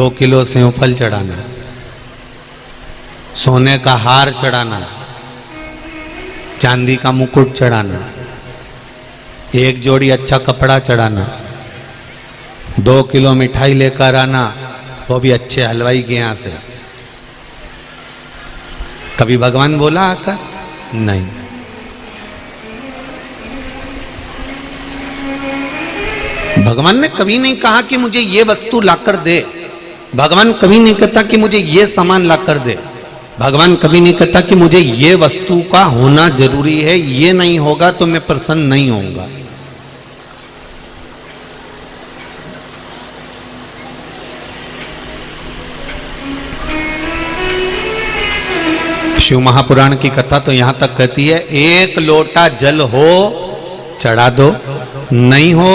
2 kilo सेवफल चढ़ाना, सोने का हार चढ़ाना, चांदी का मुकुट चढ़ाना, 1 जोड़ी अच्छा कपड़ा चढ़ाना, 2 किलो मिठाई लेकर आना, वो भी अच्छे हलवाई के यहाँ से। कभी भगवान बोला आकर? नहीं। भगवान ने कभी नहीं कहा कि मुझे ये वस्तु लाकर दे। भगवान कभी नहीं कहता कि मुझे ये सामान लाकर दे। भगवान कभी नहीं कहता कि मुझे ये वस्तु का होना जरूरी है, ये नहीं होगा तो मैं प्रसन्न नहीं होऊंगा। शिव महापुराण की कथा तो यहां तक कहती है, 1 लोटा जल हो चढ़ा दो, नहीं हो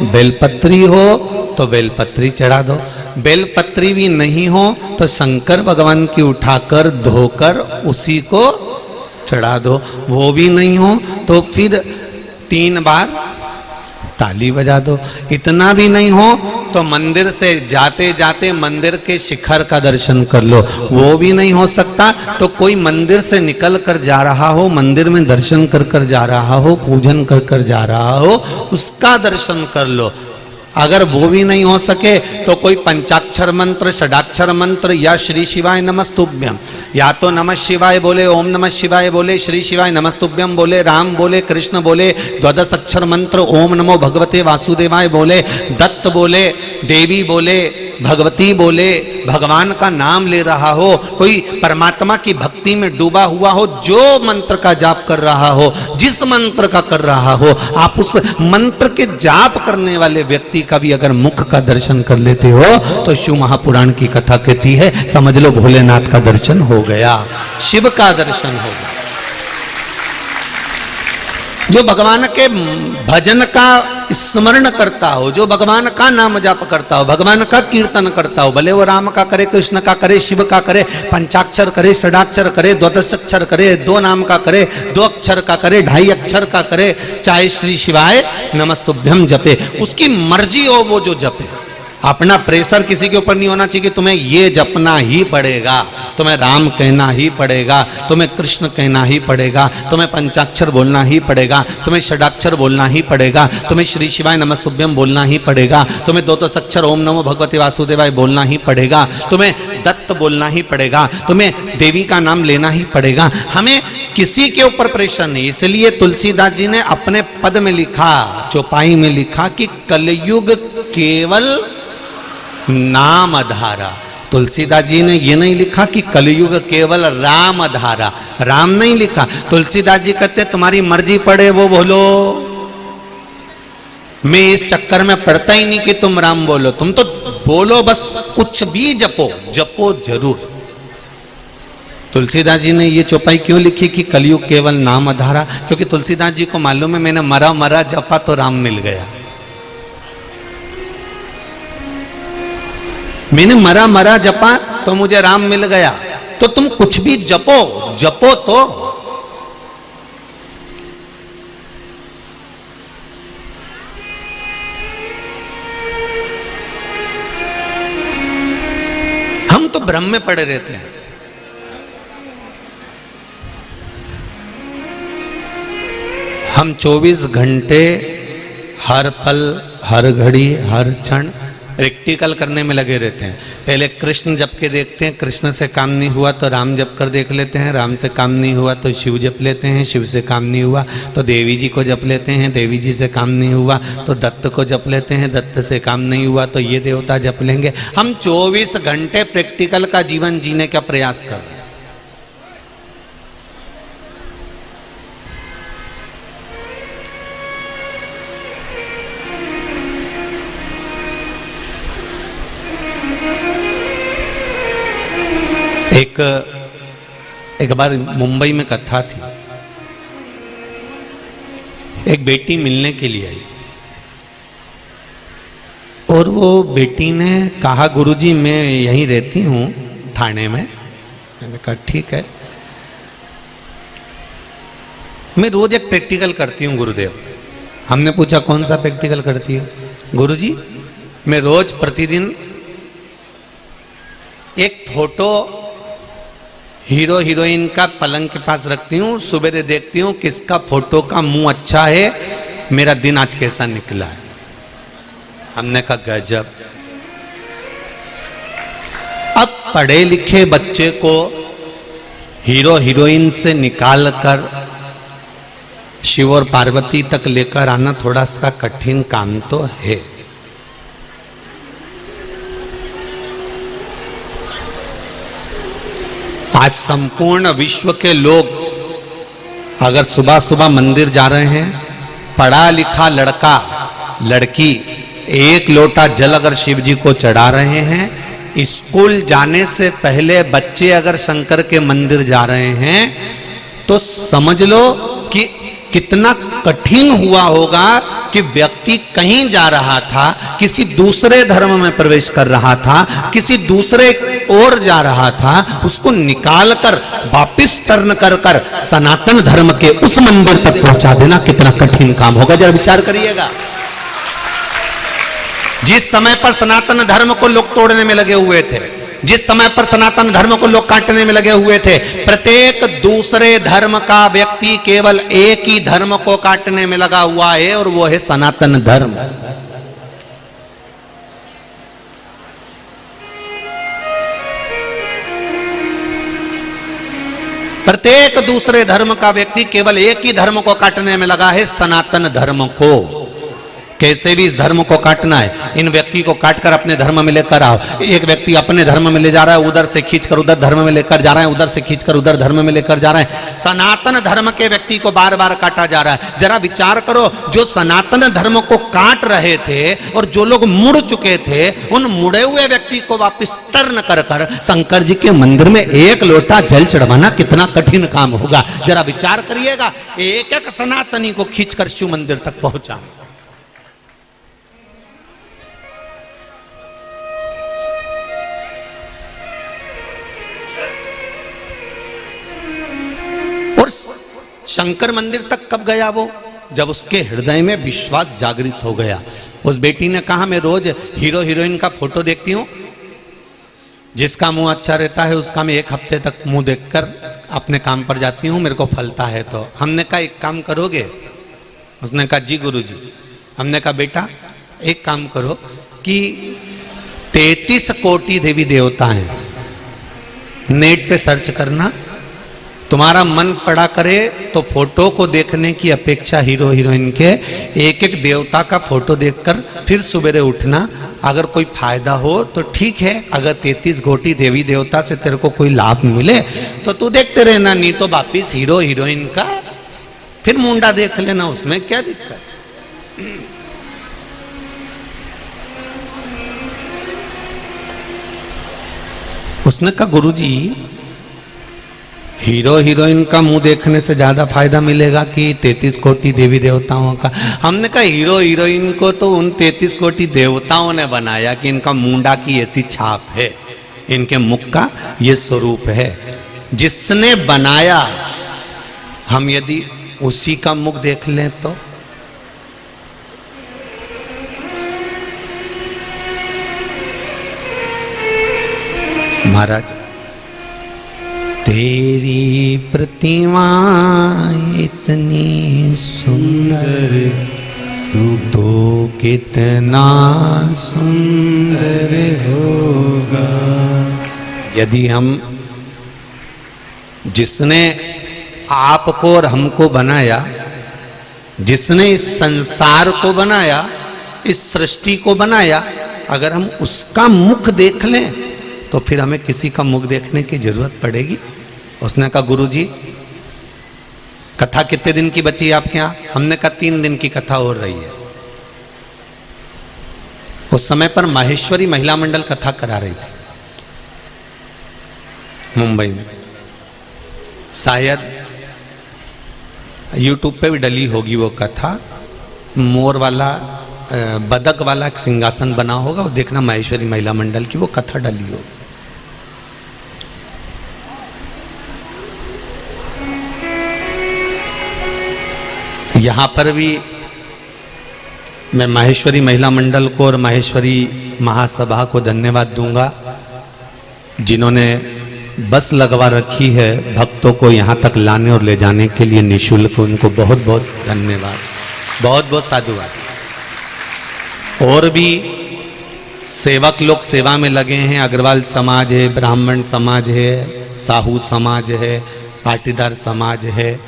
बेलपत्री हो तो बेलपत्री चढ़ा दो, बेलपत्री भी नहीं हो तो शंकर भगवान की उठाकर धोकर उसी को चढ़ा दो, वो भी नहीं हो तो फिर 3 बार ताली बजा दो, इतना भी नहीं हो तो मंदिर से जाते जाते मंदिर के शिखर का दर्शन कर लो, वो भी नहीं हो सकता तो कोई मंदिर से निकल कर जा रहा हो, मंदिर में दर्शन कर कर जा रहा हो, पूजन कर कर जा रहा हो, उसका दर्शन कर लो। अगर वो भी नहीं हो सके तो कोई पंचाक्षर मंत्र, षडाक्षर मंत्र या श्री शिवाय नमस्तुभ्यम, या तो नमः शिवाय बोले, ओम नमः शिवाय बोले, श्री शिवाय नमस्तुभ्यम बोले, राम बोले, कृष्ण बोले, 12 अक्षर मंत्र ओम नमो भगवते वासुदेवाय बोले, दत्त बोले, देवी बोले, भगवती बोले, भगवान का नाम ले रहा हो, कोई परमात्मा की भक्ति में डूबा हुआ हो, जो मंत्र का जाप कर रहा हो, जिस मंत्र का कर रहा हो, आप उस मंत्र के जाप करने वाले व्यक्ति का भी अगर मुख का दर्शन कर लेते हो तो शिव महापुराण की कथा कहती है, समझ लो भोलेनाथ का दर्शन हो गया, शिव का दर्शन हो गया। जो भगवान के भजन का स्मरण करता हो, जो भगवान का नाम जाप करता हो, भगवान का कीर्तन करता हो, भले वो राम का करे, कृष्ण का करे, शिव का करे, पंचाक्षर करे, षडाक्षर करे, 12 अक्षर करे, 2 नाम का करे, 2 अक्षर का करे, 2.5 अक्षर का करे, चाहे श्री शिवाय नमस्तुभ्यम जपे, उसकी मर्जी हो वो जो जपे। अपना प्रेशर किसी के ऊपर नहीं होना चाहिए कि तुम्हें ये जपना ही पड़ेगा, तुम्हें राम कहना ही पड़ेगा, तुम्हें कृष्ण कहना ही पड़ेगा, तुम्हें पंचाक्षर बोलना ही पड़ेगा, तुम्हें षडाक्षर बोलना ही पड़ेगा, तुम्हें श्री शिवाय नमस्तुभ्यम बोलना ही पड़ेगा, तुम्हें 12 अक्षर ओम नमो भगवते वासुदेवाय बोलना ही पड़ेगा, तुम्हें दत्त बोलना ही पड़ेगा, तुम्हें देवी का नाम लेना ही पड़ेगा। हमें किसी के ऊपर प्रेशर नहीं। इसलिए तुलसीदास जी ने अपने पद में लिखा, चौपाई में लिखा कि कलयुग केवल नाम धारा। तुलसीदास जी ने ये नहीं लिखा कि कलयुग केवल राम धारा, राम नहीं लिखा। तुलसीदास जी कहते तुम्हारी मर्जी पड़े वो बोलो, मैं इस चक्कर में पड़ता ही नहीं कि तुम राम बोलो, तुम तो बोलो बस, कुछ भी जपो, जपो जरूर। तुलसीदास जी ने ये चौपाई क्यों लिखी कि कलयुग केवल नाम धारा? क्योंकि तुलसीदास जी को मालूम है मैंने मरा मरा जपा तो राम मिल गया, मैंने मरा मरा जपा तो मुझे राम मिल गया। तो तुम कुछ भी जपो, जपो तो। हम तो भ्रम में पड़े रहते हैं। हम 24 घंटे हर पल, हर घड़ी, हर क्षण प्रैक्टिकल करने में लगे रहते हैं। पहले कृष्ण जप के देखते हैं, कृष्ण से काम नहीं हुआ तो राम जप कर देख लेते हैं, राम से काम नहीं हुआ तो शिव जप लेते हैं, शिव से काम नहीं हुआ तो देवी जी को जप लेते हैं, देवी जी से काम नहीं हुआ तो दत्त को जप लेते हैं, दत्त से काम नहीं हुआ तो ये देवता जप लेंगे। हम 24 घंटे प्रैक्टिकल का जीवन जीने का प्रयास कर रहे हैं। एक बार मुंबई में कथा थी, एक बेटी मिलने के लिए आई और वो बेटी ने कहा गुरुजी मैं यहीं रहती हूँ थाने में। मैंने कहा ठीक है, मैं रोज एक प्रैक्टिकल करती हूँ गुरुदेव। हमने पूछा कौन सा प्रैक्टिकल करती हो? गुरुजी मैं रोज प्रतिदिन एक फोटो हीरो हीरोइन का पलंग के पास रखती हूँ, सुबह देखती हूँ किसका फोटो का मुंह अच्छा है, मेरा दिन आज कैसा निकला है। हमने कहा गजब। अब पढ़े लिखे बच्चे को हीरो हीरोइन से निकाल कर शिव और पार्वती तक लेकर आना थोड़ा सा कठिन काम तो है। आज संपूर्ण विश्व के लोग अगर सुबह सुबह मंदिर जा रहे हैं, पढ़ा लिखा लड़का लड़की एक लोटा जल अगर शिव जी को चढ़ा रहे हैं, स्कूल जाने से पहले बच्चे अगर शंकर के मंदिर जा रहे हैं, तो समझ लो कि कितना कठिन हुआ होगा कि व्यक्ति कहीं जा रहा था, किसी दूसरे धर्म में प्रवेश कर रहा था, किसी दूसरे ओर जा रहा था, उसको निकाल कर वापिस टर्न कर कर सनातन धर्म के उस मंदिर तक पहुंचा देना कितना कठिन काम होगा, जरा विचार करिएगा। जिस समय पर सनातन धर्म को लोग तोड़ने में लगे हुए थे, जिस समय पर सनातन धर्म को लोग काटने में लगे हुए थे, प्रत्येक दूसरे धर्म का व्यक्ति केवल एक ही धर्म को काटने में लगा हुआ है, और वो है सनातन धर्म। प्रत्येक दूसरे धर्म का व्यक्ति केवल एक ही धर्म को काटने में लगा है, सनातन धर्म को। कैसे भी इस धर्म को काटना है, इन व्यक्ति को काटकर अपने धर्म में लेकर आओ। एक व्यक्ति अपने धर्म में ले जा रहा है, उधर से खींचकर उधर धर्म में लेकर जा रहा है, उधर से खींचकर उधर धर्म में लेकर जा रहा है। सनातन धर्म के व्यक्ति को बार बार काटा जा रहा है। जरा विचार करो, जो सनातन धर्म को काट रहे थे और जो लोग मुड़ चुके थे, उन मुड़े हुए व्यक्ति को वापस टर्न कर कर शंकर जी के मंदिर में एक लोटा जल चढ़वाना कितना कठिन काम होगा। जरा विचार करिएगा, एक एक सनातनी को खींचकर शिव मंदिर तक पहुंचा। शंकर मंदिर तक कब गया वो? जब उसके हृदय में विश्वास जागृत हो गया। उस बेटी ने कहा, मैं रोज हीरो हीरोइन का फोटो देखती हूँ, जिसका मुंह अच्छा रहता है उसका मैं एक हफ्ते तक मुंह देखकर अपने काम पर जाती हूँ, मेरे को फलता है। तो हमने कहा एक काम करोगे? उसने कहा जी गुरुजी। हमने कहा बेटा एक काम करो कि 33 कोटि देवी देवता हैं, नेट पे सर्च करना, तुम्हारा मन पड़ा करे तो फोटो को देखने की अपेक्षा हीरो हीरोइन के एक एक देवता का फोटो देखकर फिर सुबह उठना। अगर कोई फायदा हो तो ठीक है, अगर 33 कोटि देवी देवता से तेरे को कोई लाभ मिले तो तू देखते रहना, नहीं तो वापिस हीरो हीरोइन का फिर मुंडा देख लेना, उसमें क्या दिक्कत। उसने कहा गुरुजी, हीरो हीरोइन का मुंह देखने से ज्यादा फायदा मिलेगा कि 33 कोटि देवी देवताओं का? हमने कहा हीरो हीरोइन को तो उन 33 कोटि देवताओं ने बनाया कि इनका मुंडा की ऐसी छाप है, इनके मुख का ये स्वरूप है। जिसने बनाया, हम यदि उसी का मुख देख लें तो महाराज, तेरी प्रतिमा इतनी सुंदर, तो कितना सुंदर होगा। यदि हम, जिसने आपको और हमको बनाया, जिसने इस संसार को बनाया, इस सृष्टि को बनाया, अगर हम उसका मुख देख लें तो फिर हमें किसी का मुख देखने की जरूरत पड़ेगी? उसने कहा गुरुजी, कथा कितने दिन की बची है आपके यहाँ? हमने कहा 3 दिन की कथा हो रही है। उस समय पर माहेश्वरी महिला मंडल कथा करा रही थी मुंबई में। शायद यूट्यूब पे भी डली होगी वो कथा। मोर वाला, बदक वाला एक सिंहासन बना होगा, वो देखना माहेश्वरी महिला मंडल की वो कथा डली होगी। यहाँ पर भी मैं माहेश्वरी महिला मंडल को और माहेश्वरी महासभा को धन्यवाद दूंगा जिन्होंने बस लगवा रखी है भक्तों को यहाँ तक लाने और ले जाने के लिए निःशुल्क, उनको बहुत बहुत धन्यवाद, बहुत बहुत साधुवाद। और भी सेवक लोग सेवा में लगे हैं, अग्रवाल समाज है, ब्राह्मण समाज है, साहू समाज है, पाटीदार समाज है,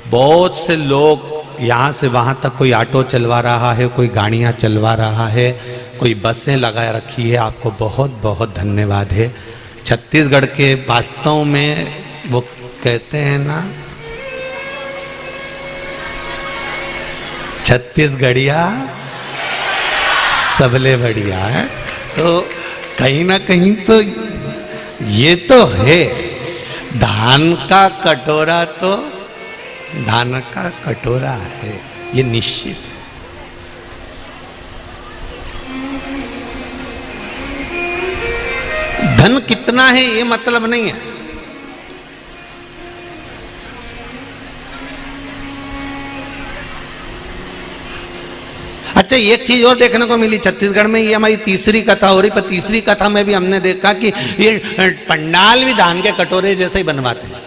बहुत से लोग यहाँ से वहाँ तक, कोई ऑटो चलवा रहा है, कोई गाड़ियाँ चलवा रहा है, कोई बसें लगा रखी है, आपको बहुत बहुत धन्यवाद है। छत्तीसगढ़ के वास्तव में वो कहते हैं ना, छत्तीसगढ़िया सबले बढ़िया है। तो कहीं ना कहीं तो ये तो है, धान का कटोरा तो धान का कटोरा है, ये निश्चित है। धन कितना है ये मतलब नहीं है। अच्छा, एक चीज और देखने को मिली छत्तीसगढ़ में, ये हमारी तीसरी कथा हो रही, पर तीसरी कथा में भी हमने देखा कि ये पंडाल भी धान के कटोरे जैसे ही बनवाते हैं।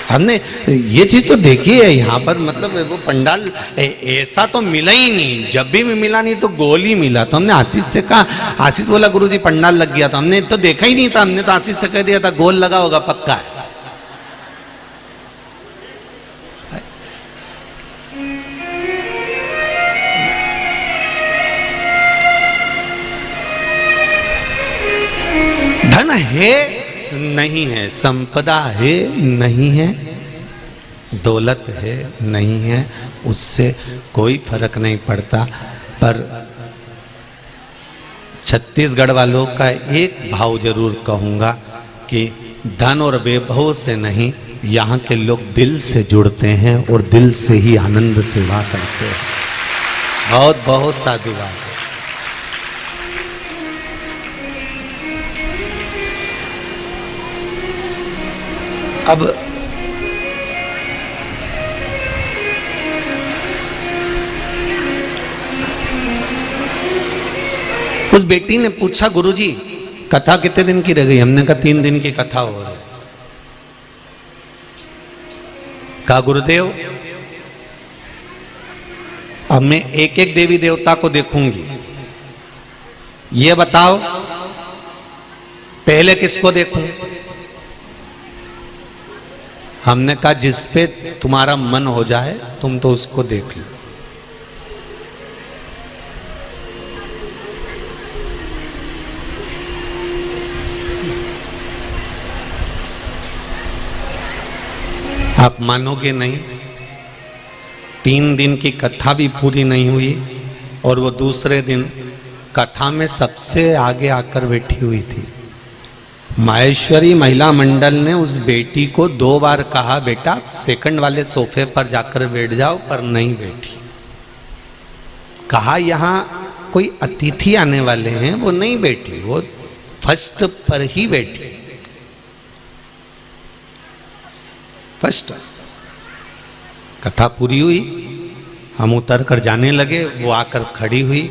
हमने ये चीज तो देखी है यहाँ पर, मतलब वो पंडाल ऐसा तो मिला ही नहीं, जब भी मिला नहीं तो गोल ही मिला। तो हमने आशीष से कहा, आशीष बोला गुरुजी पंडाल लग गया था, हमने तो देखा ही नहीं था, हमने तो आशीष से कह दिया था गोल लगा होगा पक्का है। धन है नहीं है, संपदा है नहीं है, दौलत है नहीं है, उससे कोई फर्क नहीं पड़ता। पर छत्तीसगढ़ वालों का एक भाव जरूर कहूँगा कि धन और वैभव से नहीं, यहाँ के लोग दिल से जुड़ते हैं और दिल से ही आनंद सेवा करते हैं। बहुत बहुत साधुवाद है। अब उस बेटी ने पूछा गुरुजी कथा कितने दिन की रह गई? हमने कहा 3 दिन की कथा हो रही। कहा गुरुदेव अब मैं एक एक देवी देवता को देखूंगी, ये बताओ पहले किसको देखूं? हमने कहा जिस पे तुम्हारा मन हो जाए तुम तो उसको देख लो। आप मानोगे नहीं, 3 दिन की कथा भी पूरी नहीं हुई और वो दूसरे दिन कथा में सबसे आगे आकर बैठी हुई थी। माहेश्वरी महिला मंडल ने उस बेटी को 2 बार कहा बेटा सेकंड वाले सोफे पर जाकर बैठ जाओ, पर नहीं बैठी। कहा यहाँ कोई अतिथि आने वाले हैं, वो नहीं बैठी, वो फर्स्ट पर ही बैठी। फर्स्ट कथा पूरी हुई, हम उतर कर जाने लगे, वो आकर खड़ी हुई,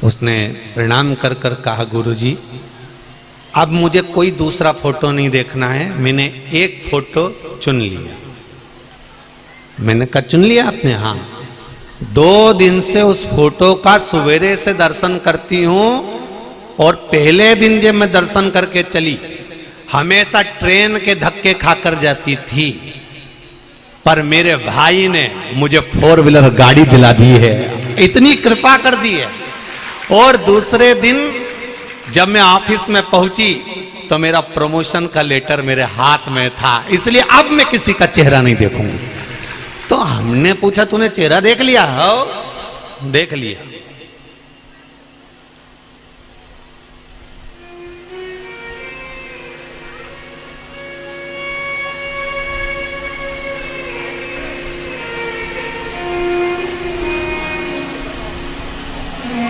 उसने प्रणाम कर कर कहा गुरुजी अब मुझे कोई दूसरा फोटो नहीं देखना है, मैंने एक फोटो चुन लिया। मैंने कहा चुन लिया आपने? हाँ। 2 दिन से उस फोटो का सवेरे से दर्शन करती हूं और पहले दिन जब मैं दर्शन करके चली हमेशा ट्रेन के धक्के खाकर जाती थी, पर मेरे भाई ने मुझे 4 व्हीलर गाड़ी दिला दी है, इतनी कृपा कर दी है। और दूसरे दिन जब मैं ऑफिस में पहुंची तो मेरा प्रमोशन का लेटर मेरे हाथ में था, इसलिए अब मैं किसी का चेहरा नहीं देखूंगी। तो हमने पूछा तूने चेहरा देख लिया? हो देख लिया।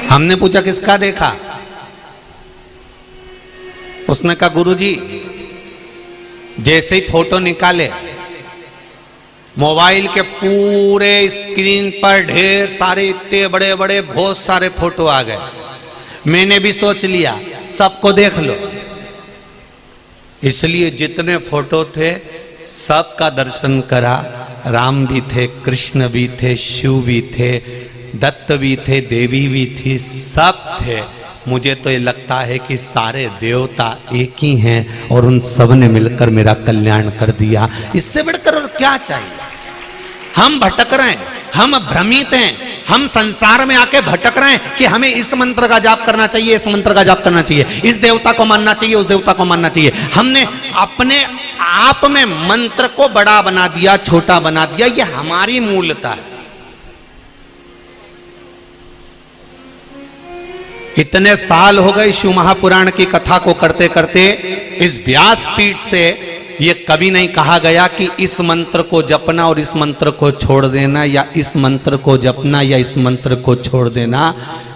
हमने पूछा किसका देखा? उसने कहा गुरुजी जैसे ही फोटो निकाले मोबाइल के पूरे स्क्रीन पर ढेर सारे इतने बड़े बड़े बहुत सारे फोटो आ गए। मैंने भी सोच लिया सबको देख लो, इसलिए जितने फोटो थे सबका दर्शन करा। राम भी थे, कृष्ण भी थे, शिव भी थे, दत्त भी थे, देवी भी थी, सब थे। मुझे तो ये लगता है कि सारे देवता एक ही हैं और उन सब ने मिलकर मेरा कल्याण कर दिया। इससे बढ़कर और क्या चाहिए? हम भटक रहे हैं, हम भ्रमित हैं, हम संसार में आके भटक रहे हैं कि हमें इस मंत्र का जाप करना चाहिए, इस मंत्र का जाप करना चाहिए, इस देवता को मानना चाहिए, उस देवता को मानना चाहिए। हमने अपने आप में मंत्र को बड़ा बना दिया, छोटा बना दिया। ये हमारी मूलता है। इतने साल हो गए शिव महापुराण की कथा को करते करते, इस व्यासपीठ से ये कभी नहीं कहा गया कि इस मंत्र को जपना और इस मंत्र को छोड़ देना, या इस मंत्र को जपना या इस मंत्र को छोड़ देना।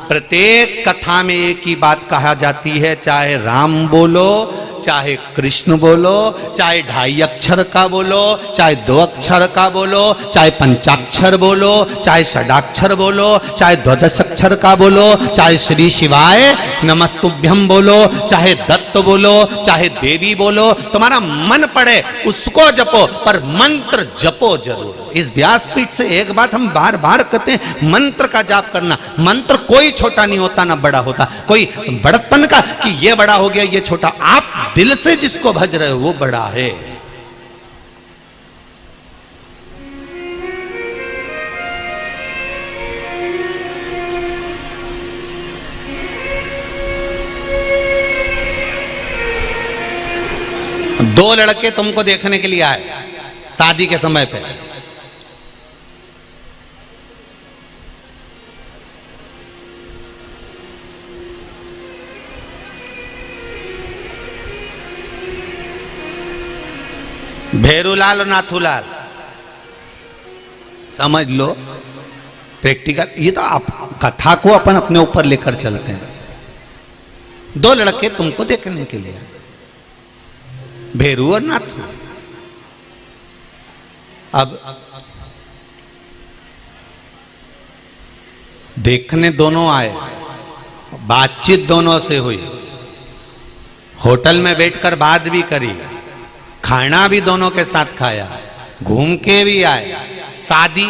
प्रत्येक कथा में एक ही बात कहा जाती है, चाहे राम बोलो, चाहे कृष्ण बोलो, चाहे 2.5 अक्षर का बोलो, चाहे 2 अक्षर का बोलो, चाहे पंचाक्षर बोलो, चाहे षडाक्षर बोलो, चाहे द्वादश अक्षर का बोलो, चाहे श्री शिवाय नमस्तुभ्यम बोलो, चाहे दत्त बोलो, चाहे देवी बोलो, तुम्हारा मन पड़े उसको जपो, पर मंत्र जपो जरूर। इस व्यासपीठ से एक बात हम बार बार कहते हैं, मंत्र का जाप करना। मंत्र कोई छोटा नहीं होता ना बड़ा होता, कोई बड़प्पन का कि ये बड़ा हो गया ये छोटा। आप दिल से जिसको भज रहे हो वो बड़ा है। दो लड़के तुमको देखने के लिए आए शादी के समय पे। भेरूलाल और नाथूलाल, समझ लो प्रैक्टिकल। ये तो आप कथा को अपन अपने ऊपर लेकर चलते हैं। 2 लड़के तुमको देखने के लिए, भेरू और नाथू। अब देखने दोनों आए, बातचीत दोनों से हुई, होटल में बैठकर बात भी करी, खाना भी दोनों के साथ खाया, घूम के भी आए, शादी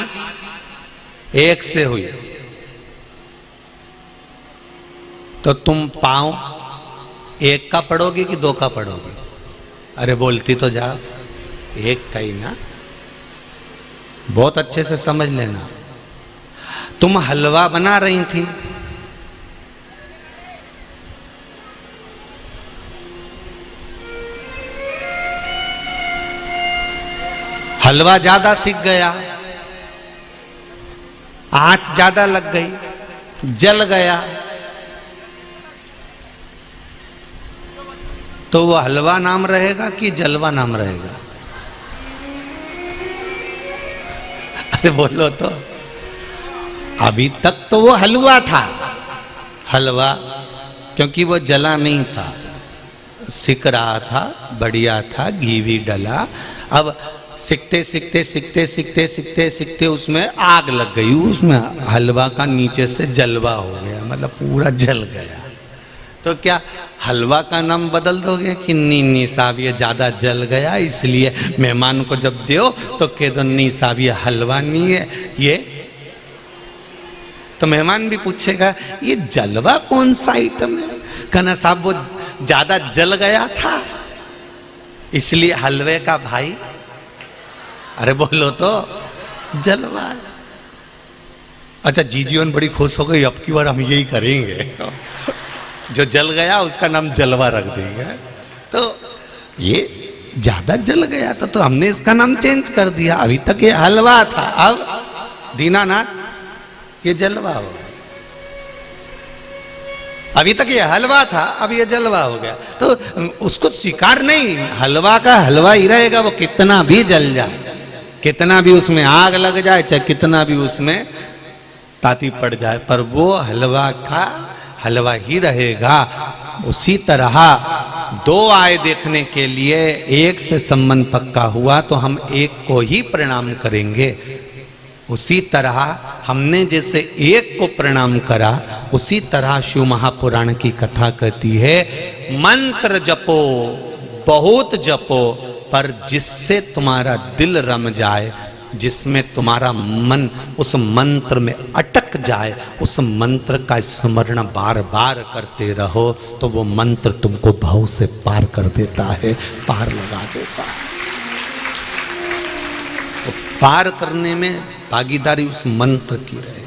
एक से हुई। तो तुम पांव एक का पढ़ोगे कि 2 का पढ़ोगे? अरे बोलती तो जाओ, एक का ही ना। बहुत अच्छे से समझ लेना। तुम हलवा बना रही थी, हलवा ज्यादा सीख गया, आंच ज्यादा लग गई, जल गया, तो वो हलवा नाम रहेगा कि जलवा नाम रहेगा? अरे बोलो तो। अभी तक तो वो हलवा था, हलवा, क्योंकि वो जला नहीं था, सिक रहा था, बढ़िया था, घी भी डला। अब सीखते सीखते सीखते सीखते सीखते सीखते उसमें आग लग गई, उसमें हलवा का नीचे से जलवा हो गया, मतलब पूरा जल गया। तो क्या हलवा का नाम बदल दोगे कि नी साहब ये ज्यादा जल गया, इसलिए मेहमान को जब दो तो कह दो नी साहब ये हलवा नहीं है ये? तो मेहमान भी पूछेगा ये जलवा कौन सा आइटम है? कहना साहब वो ज्यादा जल गया था इसलिए हलवे का भाई। अरे बोलो तो जलवा। अच्छा जीजीवन बड़ी खुश हो गई, अब की बार हम यही करेंगे, जो जल गया उसका नाम जलवा रख देंगे। तो ये ज्यादा जल गया था तो हमने इसका नाम चेंज कर दिया। अभी तक ये हलवा था, अब दीनानाथ ये जलवा हो गया। अभी तक ये हलवा था, अब ये जलवा हो गया। तो उसको स्वीकार नहीं, हलवा का हलवा ही रहेगा, वो कितना भी जल जाए, कितना भी उसमें आग लग जाए, चाहे कितना भी उसमें ताती पड़ जाए, पर वो हलवा का हलवा ही रहेगा। उसी तरह 2 आए देखने के लिए, एक से संबंध पक्का हुआ तो हम एक को ही प्रणाम करेंगे। उसी तरह हमने जैसे एक को प्रणाम करा, उसी तरह शिव महापुराण की कथा कहती है मंत्र जपो बहुत जपो, पर जिससे तुम्हारा दिल रम जाए, जिसमें तुम्हारा मन उस मंत्र में अटक जाए, उस मंत्र का स्मरण बार बार करते रहो, तो वो मंत्र तुमको भव से पार कर देता है, पार लगा देता है। तो पार करने में भागीदारी उस मंत्र की रहे।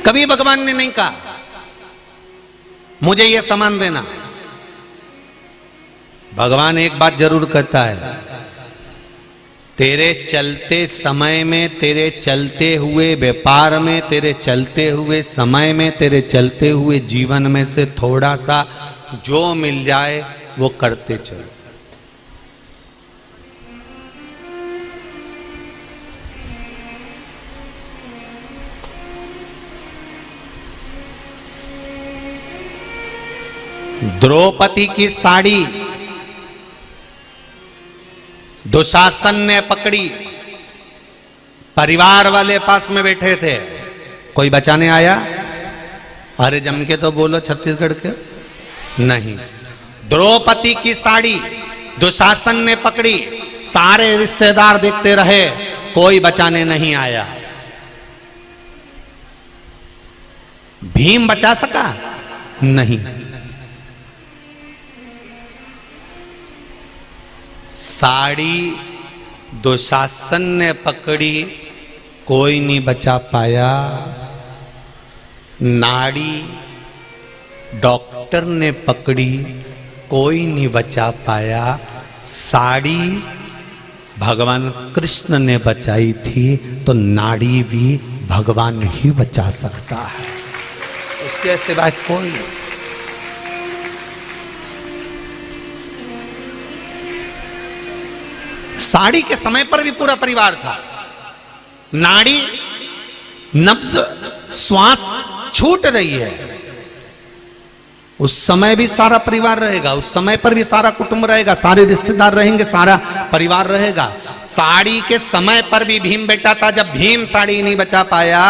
कभी भगवान ने नहीं कहा मुझे ये सामान देना। भगवान एक बात जरूर कहता है, तेरे चलते समय में, तेरे चलते हुए व्यापार में, तेरे चलते हुए समय में, तेरे चलते हुए जीवन में से थोड़ा सा जो मिल जाए वो करते चलो। द्रौपदी की साड़ी दुशासन ने पकड़ी, परिवार वाले पास में बैठे थे, कोई बचाने आया? अरे जम के तो बोलो छत्तीसगढ़ के। नहीं, द्रौपदी की साड़ी दुशासन ने पकड़ी, सारे रिश्तेदार देखते रहे, कोई बचाने नहीं आया। भीम बचा सका? नहीं। साड़ी दुशासन ने पकड़ी, कोई नहीं बचा पाया। नाड़ी डॉक्टर ने पकड़ी, कोई नहीं बचा पाया। साड़ी भगवान कृष्ण ने बचाई थी, तो नाड़ी भी भगवान ही बचा सकता है, उसके सिवाय कोई नहीं। साड़ी के समय पर भी पूरा परिवार था। नाड़ी नब्ज श्वास छूट रही है, उस समय भी सारा परिवार रहेगा, उस समय पर भी सारा कुटुंब रहेगा, सारे रिश्तेदार रहेंगे, सारा परिवार रहेगा। साड़ी के समय पर भी भीम बैठा था। जब भीम साड़ी नहीं बचा पाया,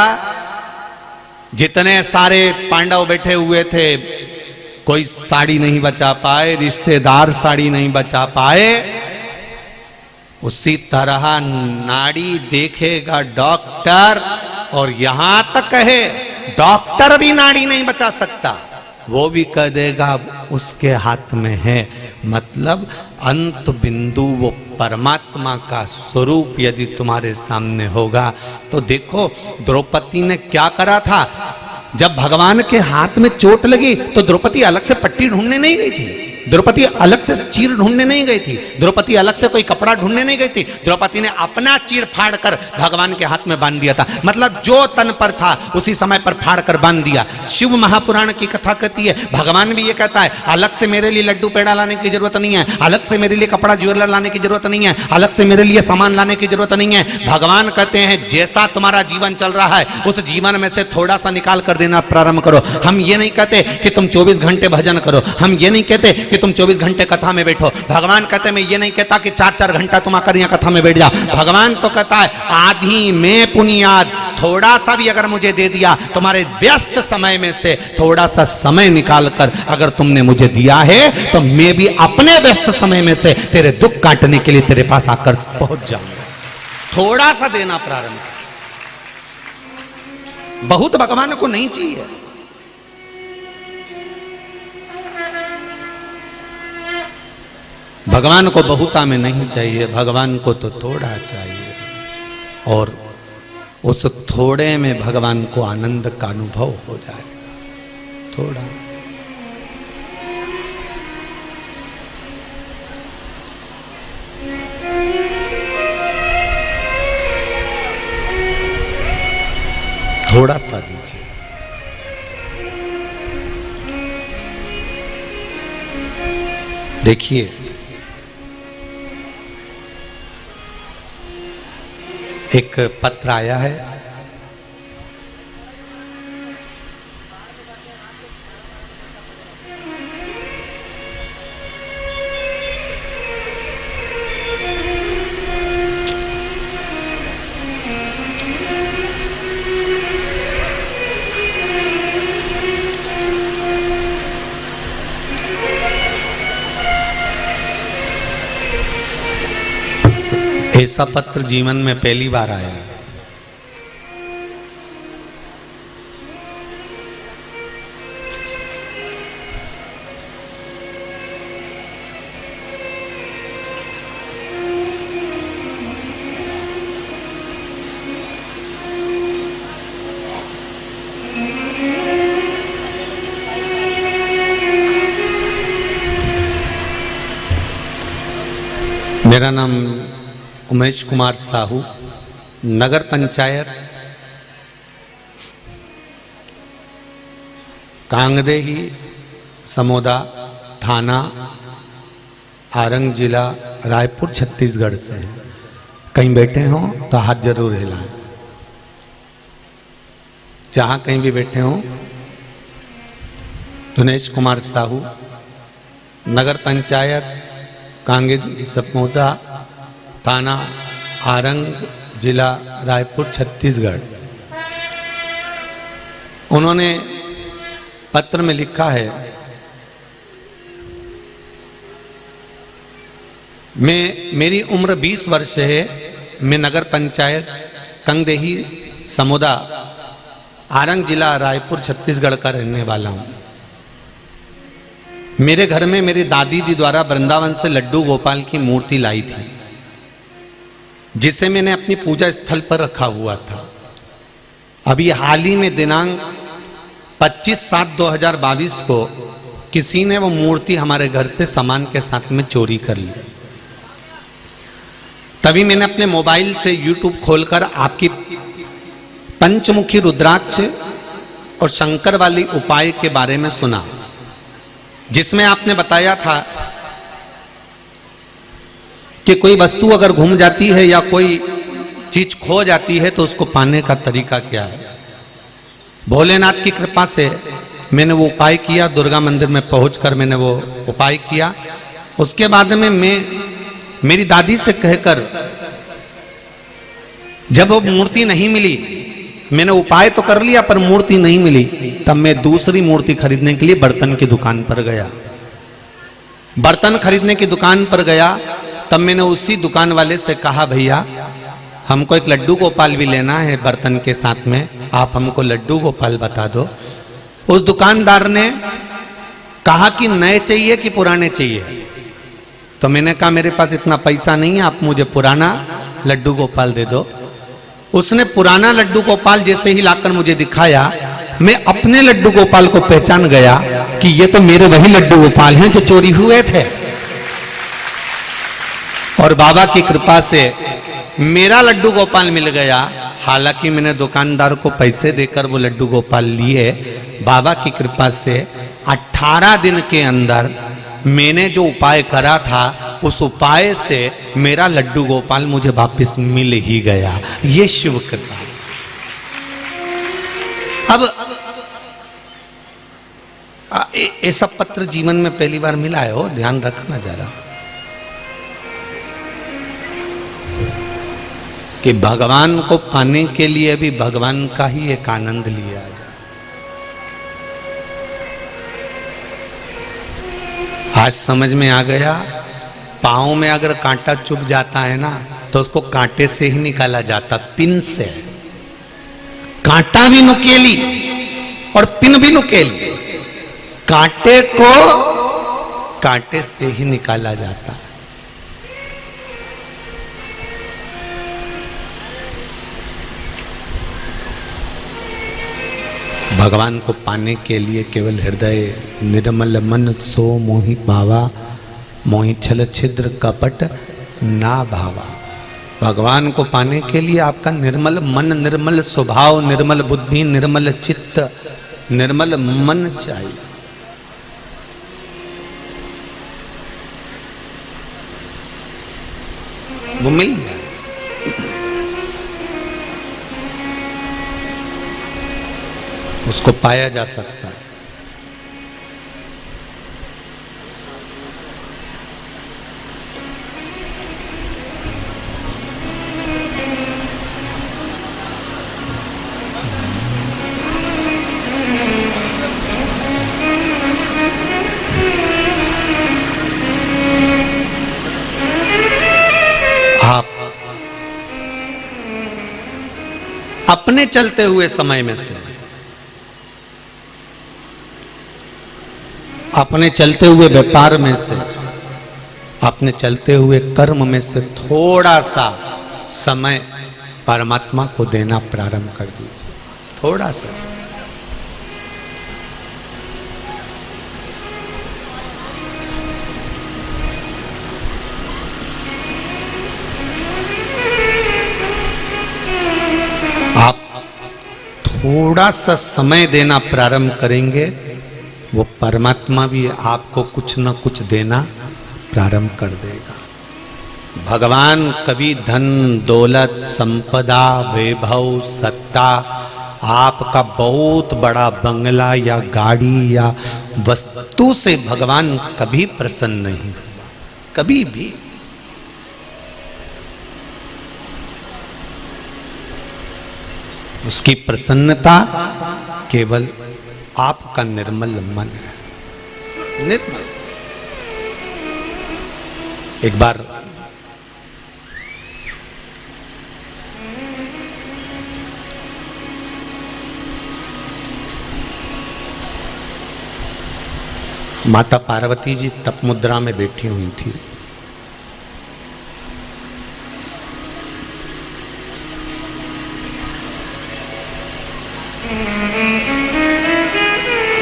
जितने सारे पांडव बैठे हुए थे, कोई साड़ी नहीं बचा पाए, रिश्तेदार साड़ी नहीं बचा पाए। उसी तरह नाड़ी देखेगा डॉक्टर, और यहां तक है डॉक्टर भी नाड़ी नहीं बचा सकता, वो भी कह देगा उसके हाथ में है। मतलब अंत बिंदु वो परमात्मा का स्वरूप यदि तुम्हारे सामने होगा। तो देखो द्रौपदी ने क्या करा था। जब भगवान के हाथ में चोट लगी तो द्रौपदी अलग से पट्टी ढूंढने नहीं गई थी, द्रौपदी अलग से चीर ढूंढने नहीं गई थी, द्रौपदी अलग से कोई कपड़ा ढूंढने नहीं गई थी। द्रौपदी ने अपना चीर फाड़ कर भगवान के हाथ में बांध दिया था। मतलब जो तन पर था उसी समय पर फाड़ कर बांध दिया। शिव महापुराण की कथा कहती है, भगवान भी ये कहता है, अलग से मेरे लिए लड्डू पेड़ा लाने की जरूरत नहीं है, अलग से मेरे लिए कपड़ा ज्वेलर लाने की जरूरत नहीं है, अलग से मेरे लिए सामान लाने की जरूरत नहीं है। भगवान कहते हैं जैसा तुम्हारा जीवन चल रहा है उस जीवन में से थोड़ा सा निकाल कर देना प्रारंभ करो। हम ये नहीं कहते कि तुम 24 घंटे भजन करो, हम ये नहीं कहते कि तुम 24 घंटे कथा में बैठो। भगवान कहते हैं, मैं ये नहीं कहता कि 4-4 घंटा तुम आकर यहाँ कथा में बैठ जा। भगवान तो कहता है आधी में पुनियाद, थोड़ा सा भी अगर मुझे दे दिया, तुम्हारे व्यस्त समय में से थोड़ा सा समय निकाल कर अगर तुमने मुझे दिया है, तो मैं भी अपने व्यस्त समय में से तेरे दुख काटने के लिए तेरे पास आकर पहुंच जाऊंगा। थोड़ा सा देना प्रारंभ, बहुत भगवान को नहीं चाहिए। भगवान को बहुता में नहीं चाहिए, भगवान को तो थोड़ा चाहिए, और उस थोड़े में भगवान को आनंद का अनुभव हो जाएगा। थोड़ा थोड़ा सा दीजिए। देखिए एक पत्र आया है, ऐसा पत्र जीवन में पहली बार आया है। मेरा नाम उमेश कुमार साहू, नगर पंचायत कांगदेही, समोदा, थाना आरंग, जिला रायपुर, छत्तीसगढ़ से हैं। कहीं बैठे हों तो हाथ जरूर हिलाएं। जहां कहीं भी बैठे हों, उमेश कुमार साहू, नगर पंचायत कांगेदी, समोदा, थाना आरंग, जिला रायपुर, छत्तीसगढ़। उन्होंने पत्र में लिखा है, मेरी उम्र 20 वर्ष है। मैं नगर पंचायत कांगदेही, समोदा, आरंग, जिला रायपुर, छत्तीसगढ़ का रहने वाला हूं। मेरे घर में मेरी दादी जी द्वारा वृंदावन से लड्डू गोपाल की मूर्ति लाई थी, जिसे मैंने अपनी पूजा स्थल पर रखा हुआ था। अभी हाल ही में दिनांक 25/7/2022 को किसी ने वो मूर्ति हमारे घर से सामान के साथ में चोरी कर ली। तभी मैंने अपने मोबाइल से YouTube खोलकर आपकी पंचमुखी रुद्राक्ष और शंकर वाली उपाय के बारे में सुना, जिसमें आपने बताया था कि कोई वस्तु अगर घूम जाती है या कोई चीज खो जाती है तो उसको पाने का तरीका क्या है। भोलेनाथ की कृपा से मैंने वो उपाय किया। दुर्गा मंदिर में पहुंचकर मैंने वो उपाय किया। उसके बाद में मैं मेरी दादी से कहकर, जब वो मूर्ति नहीं मिली, मैंने उपाय तो कर लिया पर मूर्ति नहीं मिली, तब मैं दूसरी मूर्ति खरीदने के लिए बर्तन की दुकान पर गया। बर्तन खरीदने की दुकान पर गया, तब मैंने उसी दुकान वाले से कहा, भैया हमको एक लड्डू गोपाल भी लेना है बर्तन के साथ में, आप हमको लड्डू गोपाल बता दो। उस दुकानदार ने कहा कि नए चाहिए कि पुराने चाहिए। तो मैंने कहा मेरे पास इतना पैसा नहीं है, आप मुझे पुराना लड्डू गोपाल दे दो। उसने पुराना लड्डू गोपाल जैसे ही लाकर मुझे दिखाया, मैं अपने लड्डू गोपाल को पहचान गया कि ये तो मेरे वही लड्डू गोपाल हैं जो चोरी हुए थे। और बाबा की कृपा से मेरा लड्डू गोपाल मिल गया। हालांकि मैंने दुकानदार को पैसे देकर वो लड्डू गोपाल लिए। बाबा की कृपा से 18 दिन के अंदर मैंने जो उपाय करा था, उस उपाय से मेरा लड्डू गोपाल मुझे वापस मिल ही गया। ये शिव कृपा। अब ऐसा पत्र जीवन में पहली बार मिला है, हो ध्यान रखना जरा, कि भगवान को पाने के लिए भी भगवान का ही एक आनंद लिया जाए। आज समझ में आ गया, पाँव में अगर कांटा चुभ जाता है ना, तो उसको कांटे से ही निकाला जाता, पिन से। कांटा भी नुकेली और पिन भी नुकेली, कांटे को कांटे से ही निकाला जाता। भगवान को पाने के लिए केवल हृदय निर्मल मन सो मोहि पावा, मोहि छल छिद्र कपट ना भावा। भगवान को पाने के लिए आपका निर्मल मन, निर्मल स्वभाव, निर्मल बुद्धि, निर्मल चित्त, निर्मल मन चाहिए। वो मिल जाए। उसको पाया जा सकता है। आप अपने चलते हुए समय में से, अपने चलते हुए व्यापार में से, अपने चलते हुए कर्म में से थोड़ा सा समय परमात्मा को देना प्रारंभ कर दीजिए, थोड़ा सा। आप थोड़ा सा समय देना प्रारंभ करेंगे, वो परमात्मा भी आपको कुछ न कुछ देना प्रारंभ कर देगा। भगवान कभी धन दौलत संपदा वैभव सत्ता, आपका बहुत बड़ा बंगला या गाड़ी या वस्तु से भगवान कभी प्रसन्न नहीं, कभी भी। उसकी प्रसन्नता केवल आपका निर्मल मन है, निर्मल। एक बार माता पार्वती जी तप मुद्रा में बैठी हुई थी।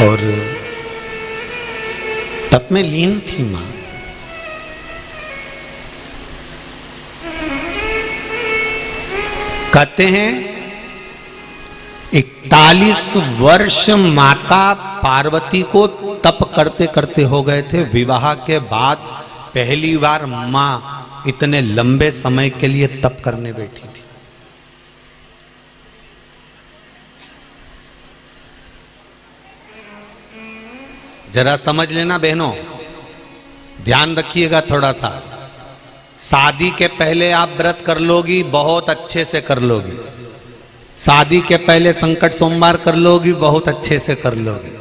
और तप में लीन थी मां। कहते हैं 41 वर्ष माता पार्वती को तप करते करते हो गए थे। विवाह के बाद पहली बार मां इतने लंबे समय के लिए तप करने बैठी थी। जरा समझ लेना बहनों, ध्यान रखिएगा थोड़ा सा। शादी के पहले आप व्रत कर लोगी, बहुत अच्छे से कर लोगी। शादी के पहले संकट सोमवार कर लोगी, बहुत अच्छे से कर लोगी।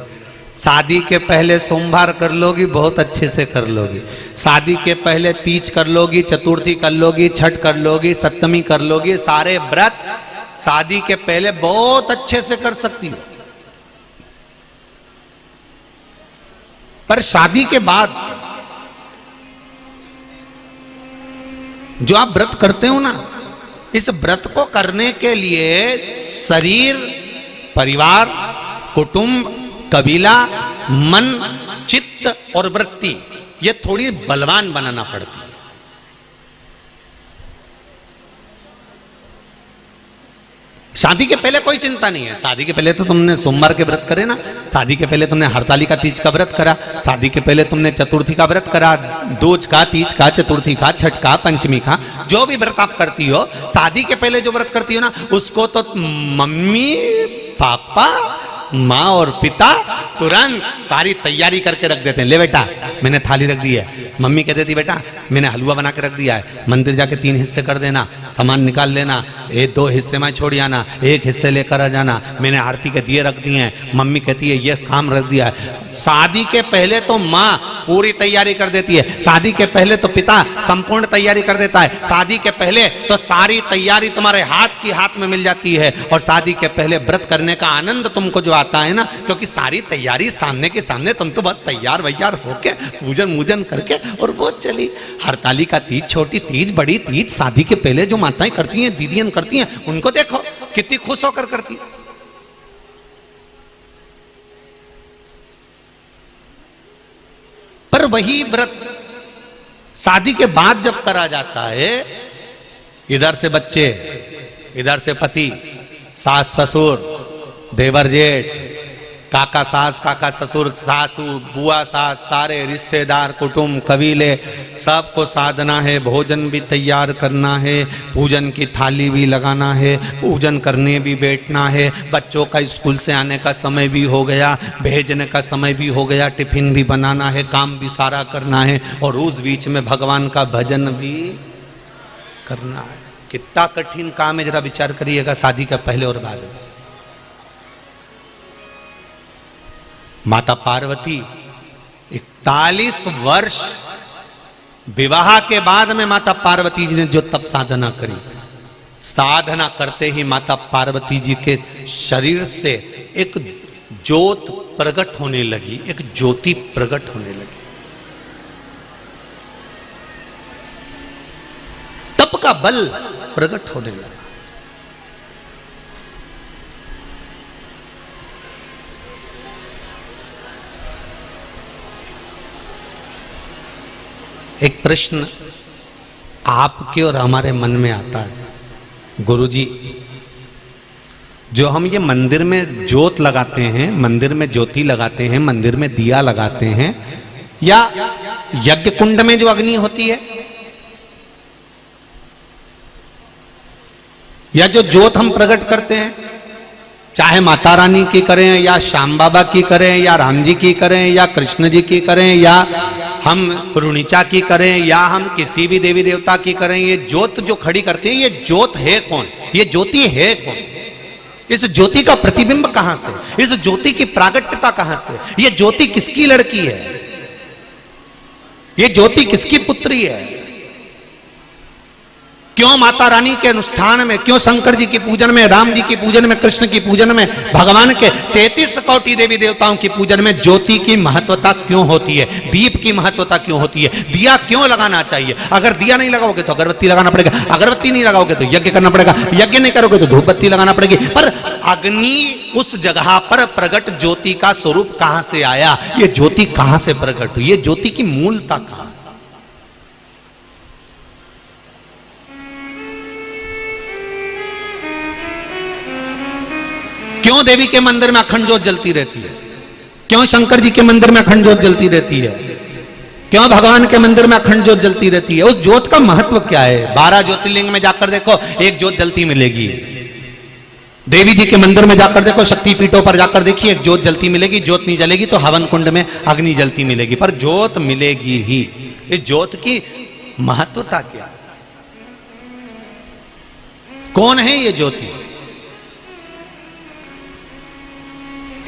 शादी के पहले सोमवार कर लोगी, बहुत अच्छे से कर लोगी। शादी के पहले तीज कर लोगी, चतुर्थी कर लोगी, छठ कर लोगी, सप्तमी कर लोगी। सारे व्रत शादी के पहले बहुत अच्छे से कर सकती हो। पर शादी के बाद जो आप व्रत करते हो ना, इस व्रत को करने के लिए शरीर, परिवार, कुटुंब, कबीला, मन, चित्त और वृत्ति, ये थोड़ी बलवान बनाना पड़ती है। शादी के पहले कोई चिंता नहीं है। शादी के पहले तो तुमने सोमवार के व्रत करे ना, शादी के पहले तुमने हरतालिका तीज का व्रत करा, शादी के पहले तुमने चतुर्थी का व्रत करा, दूज का, तीज का, चतुर्थी का, छठ का, पंचमी का, जो भी व्रत आप करती हो, शादी के पहले जो व्रत करती हो ना, उसको तो मम्मी पापा माँ और पिता तुरंत सारी तैयारी करके रख देते हैं। ले बेटा मैंने थाली रख दी है। मम्मी कहती थी बेटा मैंने हलवा बना के रख दिया है, मंदिर जाके 3 हिस्से कर देना, सामान निकाल लेना, 2 हिस्से में छोड़ जाना, 1 हिस्से लेकर आ जाना, मैंने आरती के दिए रख दिए हैं। मम्मी कहती है ये काम रख दिया है। शादी के पहले तो माँ पूरी तैयारी कर देती है, शादी के पहले तो पिता संपूर्ण तैयारी कर देता है, शादी के पहले तो सारी तैयारी तुम्हारे हाथ की हाथ में मिल जाती है। और शादी के पहले व्रत करने का आनंद तुमको जो आता है ना, क्योंकि सारी तैयारी सामने के सामने, तुम तो बस तैयार वैयार होके पूजन मूजन करके और वो चली। हरतालिका तीज, छोटी तीज, बड़ी तीज, शादी के पहले जो माताएं करती हैं, दीदियां करती हैं, उनको देखो कितनी खुश होकर करती है। पर वही व्रत शादी के बाद जब करा जाता है, इधर से बच्चे, इधर से पति, सास ससुर, देवर जेठ, काका सास, काका ससुर, सासू, बुआ सास, सारे रिश्तेदार, कुटुंब, कबीले, सबको साधना है, भोजन भी तैयार करना है, पूजन की थाली भी लगाना है, पूजन करने भी बैठना है, बच्चों का स्कूल से आने का समय भी हो गया, भेजने का समय भी हो गया, टिफिन भी बनाना है, काम भी सारा करना है, और उस बीच में भगवान का भजन भी करना है। कितना कठिन काम है, जरा विचार करिएगा शादी का पहले और बाद में। माता पार्वती 41 वर्ष विवाह के बाद में माता पार्वती जी ने जो तप साधना करी, साधना करते ही माता पार्वती जी के शरीर से एक ज्योत प्रकट होने लगी, एक ज्योति प्रकट होने लगी। तप का बल प्रकट होने लगा। एक प्रश्न आपके और हमारे मन में आता है, गुरुजी, जो हम ये मंदिर में ज्योत लगाते हैं, मंदिर में ज्योति लगाते हैं, मंदिर में दिया लगाते हैं, या यज्ञ कुंड में जो अग्नि होती है, या जो ज्योत हम प्रकट करते हैं, चाहे माता रानी की करें या श्याम बाबा की करें या राम जी की करें या कृष्ण जी की करें या हम रुणिचा की करें या हम किसी भी देवी देवता की करें, ये ज्योत जो खड़ी करते हैं, ये ज्योत है कौन? ये ज्योति है कौन? इस ज्योति का प्रतिबिंब कहां से? इस ज्योति की प्रागट्यता कहां से? ये ज्योति किसकी लड़की है? ये ज्योति किसकी पुत्री है? क्यों माता रानी के अनुष्ठान में, क्यों शंकर जी की पूजन में, राम जी की पूजन में, कृष्ण की पूजन में, भगवान के 33 कोटि देवी देवताओं की पूजन में ज्योति की महत्वता क्यों होती है? दीप की महत्वता क्यों होती है? दिया क्यों लगाना चाहिए? अगर दिया नहीं लगाओगे तो अगरबत्ती लगाना पड़ेगा, अगरबत्ती नहीं लगाओगे तो यज्ञ करना पड़ेगा, यज्ञ नहीं करोगे तो धूप बत्ती लगाना पड़ेगी। पर अग्नि उस जगह पर प्रकट ज्योति का स्वरूप कहां से आया? ये ज्योति कहां से प्रकट हुई? ये ज्योति की मूलता कहां? क्यों देवी के मंदिर में अखंड ज्योत जलती रहती है? क्यों शंकर जी के मंदिर में अखंड ज्योत जलती रहती है? क्यों भगवान के मंदिर में अखंड ज्योत जलती रहती है? उस ज्योत का महत्व क्या है? 12 ज्योतिर्लिंग में जाकर देखो, एक ज्योत जलती मिलेगी। देवी जी के मंदिर में जाकर देखो, शक्तिपीठों पर जाकर देखिए, एक ज्योत जलती मिलेगी। ज्योत नहीं जलेगी तो हवन कुंड में अग्नि जलती मिलेगी, पर ज्योत मिलेगी ही। इस ज्योत की महत्वता क्या? कौन है ये ज्योति?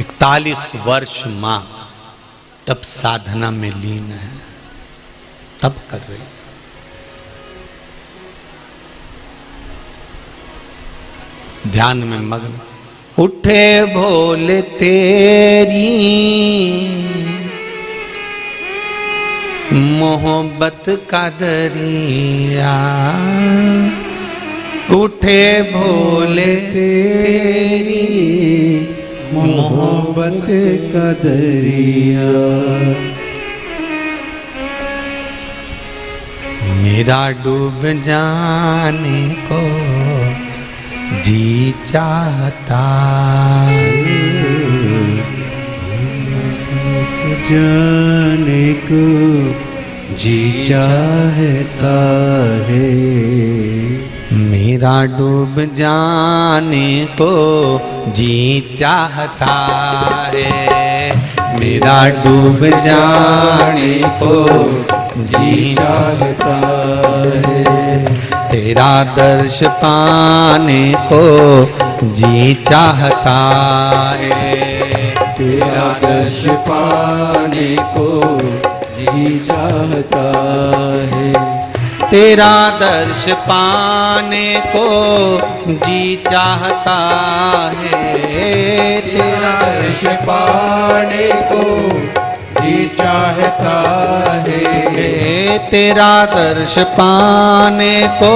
41 वर्ष मां तब साधना में लीन है, तब कर रही। ध्यान में मग्न। उठे भोले तेरी मोहब्बत का दरिया, उठे भोले तेरी मोहब्बत का दरिया, मेरा डूब जाने को जी चाहता, जाने को जी चाहता है, मेरा डूब जाने को जी चाहता है, मेरा डूब जाने को जी चाहता है, तेरा दर्श पाने को जी चाहता है, तेरा दर्श पाने को जी चाहता है, तेरा दर्श पाने को जी चाहता है, तेरा दर्श पाने को जी चाहता है, तेरा दर्श पाने को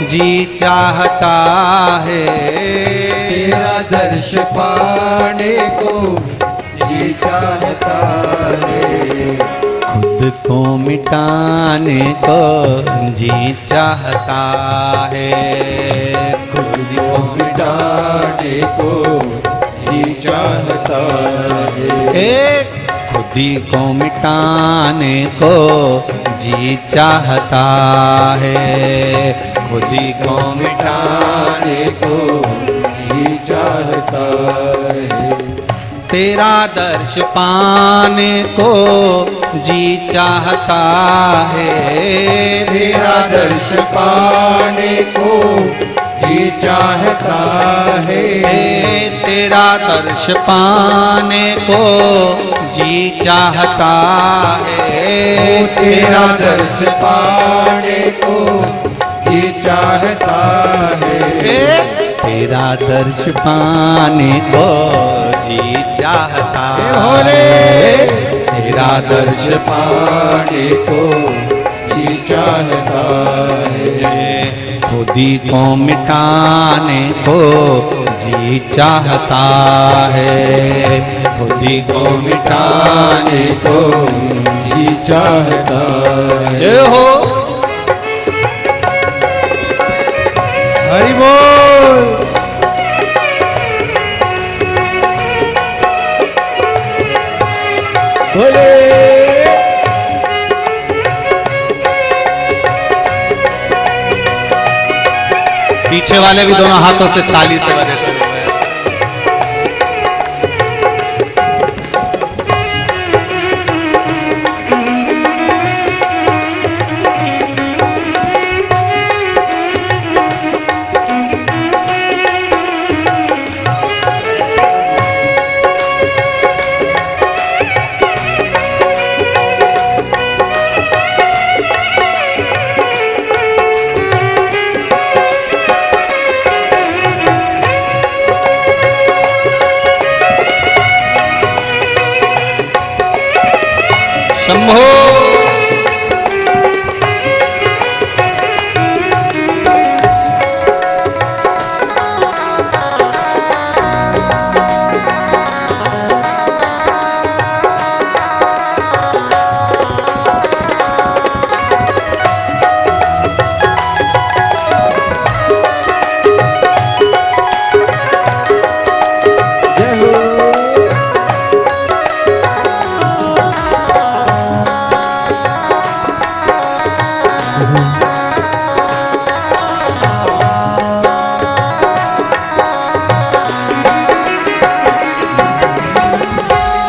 जी चाहता है, तेरा दर्श पाने को जी चाहता है, खुद को मिटाने को जी चाहता है, खुद को मिटाने को जी चाहता है, खुदी को मिटाने को जी चाहता है, खुदी को मिटाने को जी चाहता है, तेरा दर्श पाने को जी चाहता है, तेरा दर्श पाने को जी चाहता है, तेरा दर्श पाने को जी चाहता है, तेरा दर्श पाने को जी चाहता है। तेरा दर्श पाने को जी चाहता भोले है। तेरा दर्श पाने को जी चाहता है। खुदी को मिटाने को जी चाहता है। खुदी को मिटाने को जी चाहता है। ये हो हरि बोल। भोले पीछे वाले भी दोनों हाथों से ताली से बजाते हुए शंभो।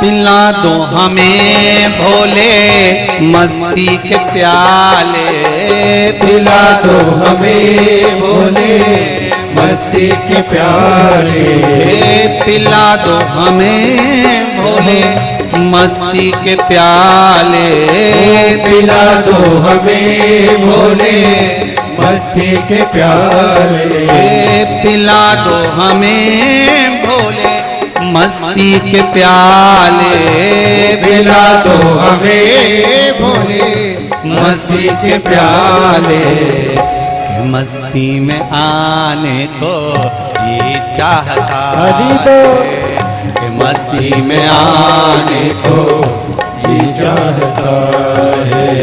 पिला दो हमें भोले मस्ती के प्याले। पिला दो हमें भोले मस्ती के प्याले। पिला दो हमें भोले मस्ती के प्याले। पिला दो हमें भोले मस्ती के प्याले। पिला दो हमें भोले मस्ती के प्याले। पिला दो हमें भोले मस्ती के प्याले। मस्ती में आने को जी चाहता है। मस्ती में आने को जी चाहता है।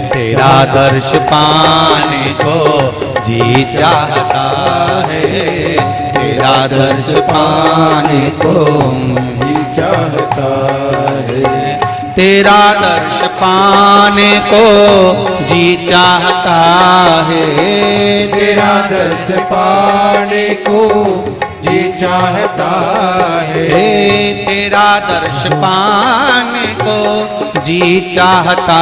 तेरा दर्श पाने को जी चाहता है। तेरा दर्श पाने को जी चाहता है। तेरा दर्श पाने को जी चाहता है। तेरा दर्श पाने को जी चाहता है। तेरा दर्श पाने को जी चाहता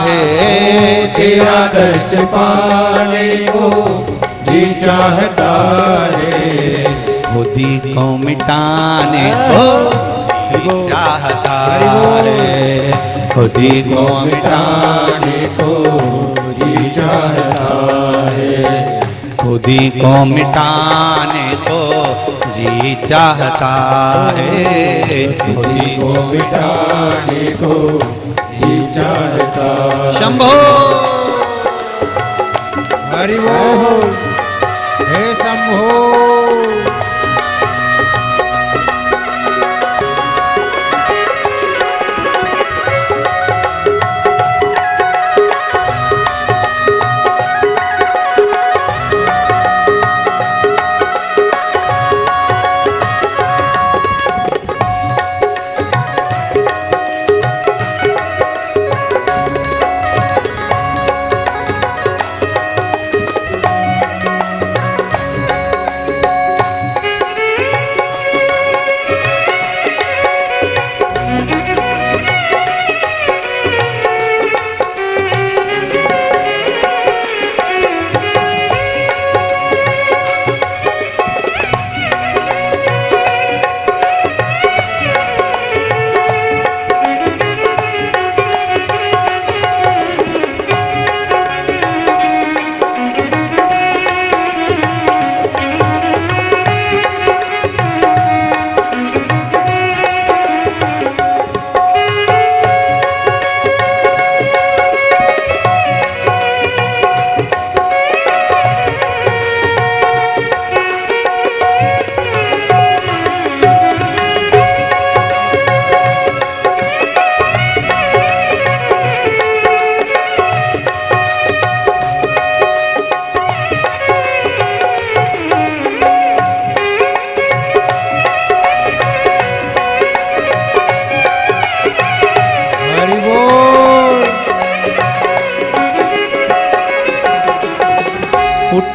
है। तेरा दर्श पाने को जी चाहता है। खुदी को मिटाने को जी चाहता है। खुदी को मिटाने को जी चाहता है। खुदी को मिटाने को जी चाहता है। खुदी को मिटाने को जी चाहता है। शंभो। हरि बोल। हे शंभो।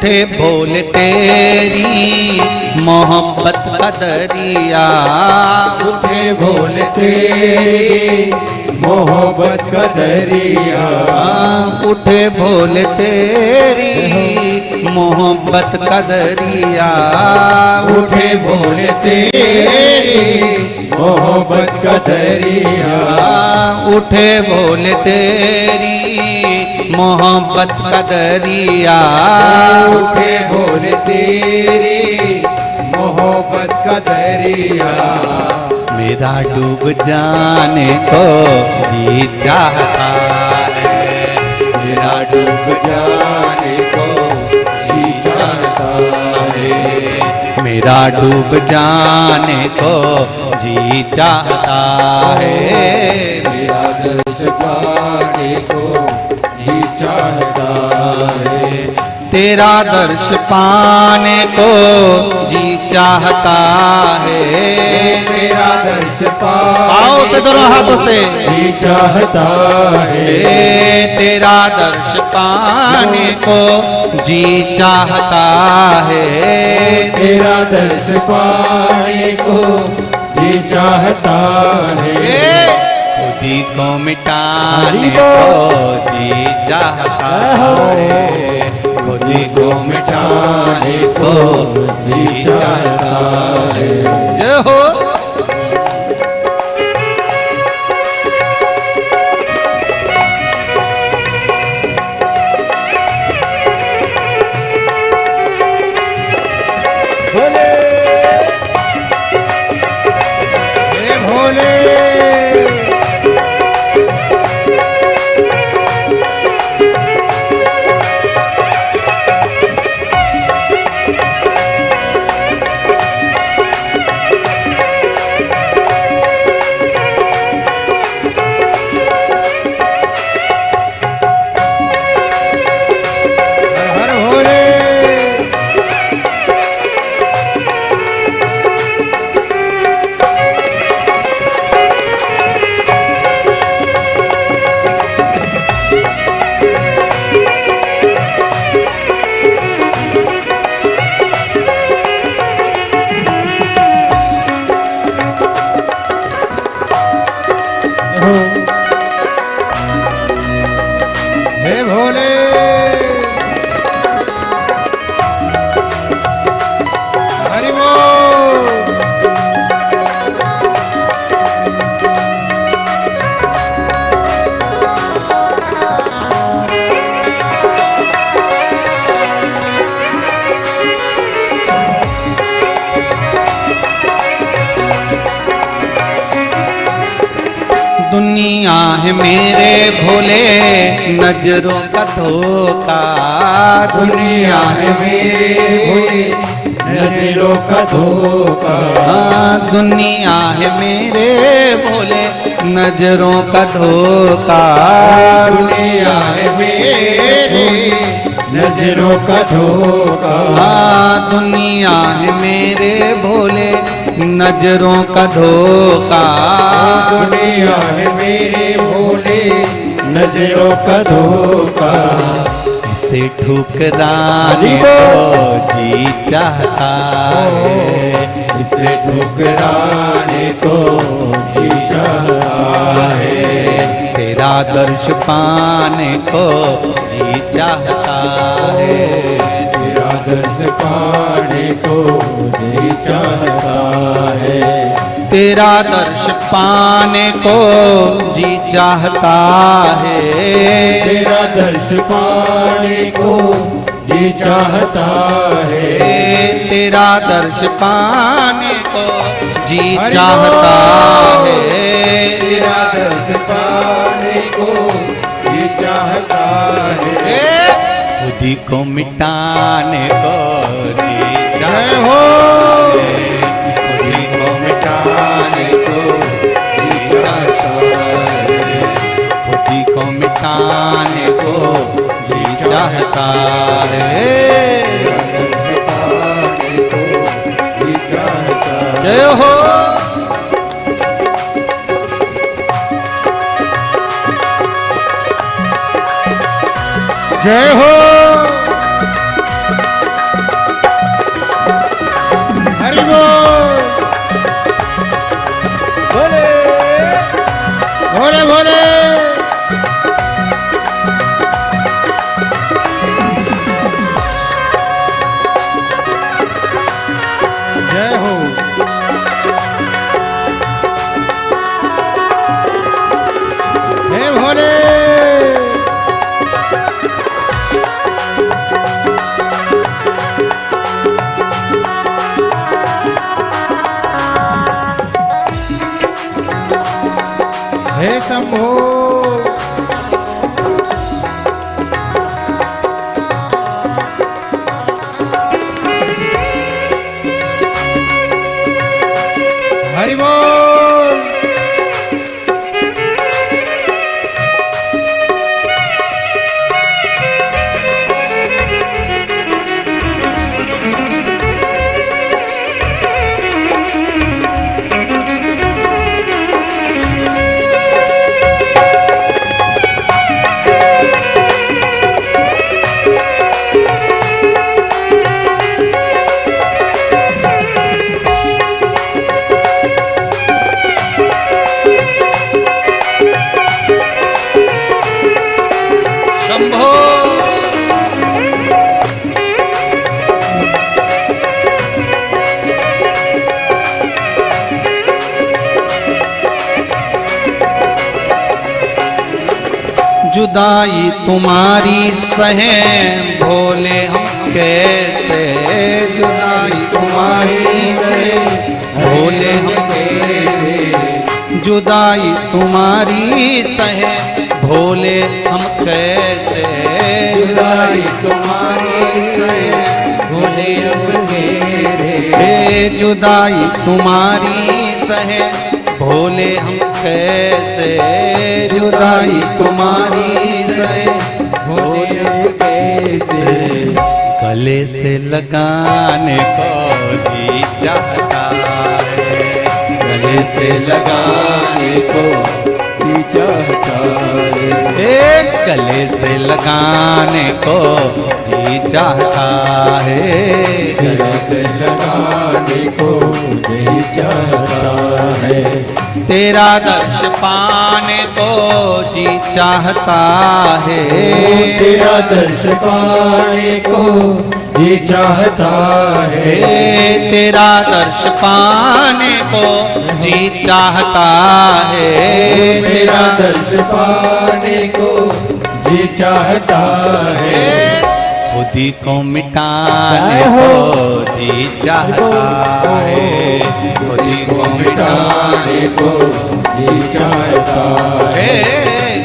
उठे बोल तेरी मोहब्बत का दरिया, उठे बोल तेरी मोहब्बत का दरिया, उठे बोल तेरी मोहब्बत का दरिया, उठे बोल तेरी मोहब्बत का दरिया, उठे बोल तेरी मोहब्बत का दरिया, उठे बोल तेरी मोहब्बत का दरिया। मेरा डूब जाने को जी चाहता है, मेरा डूब जाने को जी चाहता है, मेरा डूब जाने को जी चाहता है, मेरा दर्श पाने को जी चाहता है, तेरा दर्श पाने को जी चाहता है, मेरा दर्श आओ पाने से दोनों हाथों से जी चाहता है, तेरा दर्श पाने को जी चाहता है, तेरा दर्श पाने को जी चाहता है, खुदी को मिटाने को जी चाहता है, खुदी को मिटाने को जी चाहता है। जय हो। भोले हे भोले हर भोले हे भोले हरि बोल दुनिया है मेरे भोले नजरों का धोखा, दुनिया है मेरे नजरों का धोखा, दुनिया है मेरे भोले नजरों का धोखा, दुनिया है मेरे नजरों का धोखा, दुनिया है मेरे भोले नजरों का धोखा, दुनिया है मेरे भोले नजरों का धोखा, इसे ठुकराने को जी चाहता है, इसे ठुकराने को जी चाहता है, तेरा दर्श पाने को जी चाहता है, तेरा दर्श पाने को जी चाहता है, तेरा दर्श पाने को जी चाहता है, तेरा दर्श पाने को जी चाहता है, तेरा दर्श पाने को जी चाहता है, तेरा दर्श पाने को जी चाहता है, खुदी को मिटाने को जी जय चाहता हो है, खुदी को मिटाने को जी चाहता है, खुदी को मिटाने को जी चाहता है। पाने को जी चाहता है। जय हो। जय हो भोले भोले जय हो। हे भोले हे शंभो हरि बोल। शंभो जुदाई तुम्हारी सहे भोले हम कैसे, जुदाई तुम्हारी सहे भोले हम कैसे, जुदाई तुम्हारी सहे भोले हम कैसे, जुदाई तुम्हारी सहे भोले हम कैसे, जुदाई तुम्हारी सहे भोले हम कैसे, जुदाई तुम्हारी सहे भोले हम कैसे, गले से लगाने को जी चाहता है, गले से लगाने को जी चाहता है, गले से लगाने को जी चाहता है, गले से लगाने को जी चाहता है, तेरा दर्श पाने को जी चाहता है, तेरा दर्श पाने को जी चाहता है, तेरा दर्श पाने को जी चाहता है, तेरा दर्श पाने को जी चाहता है, खुदी को मिटाने को जी चाहता है, खुदी को मिटाने को जी चाहता है,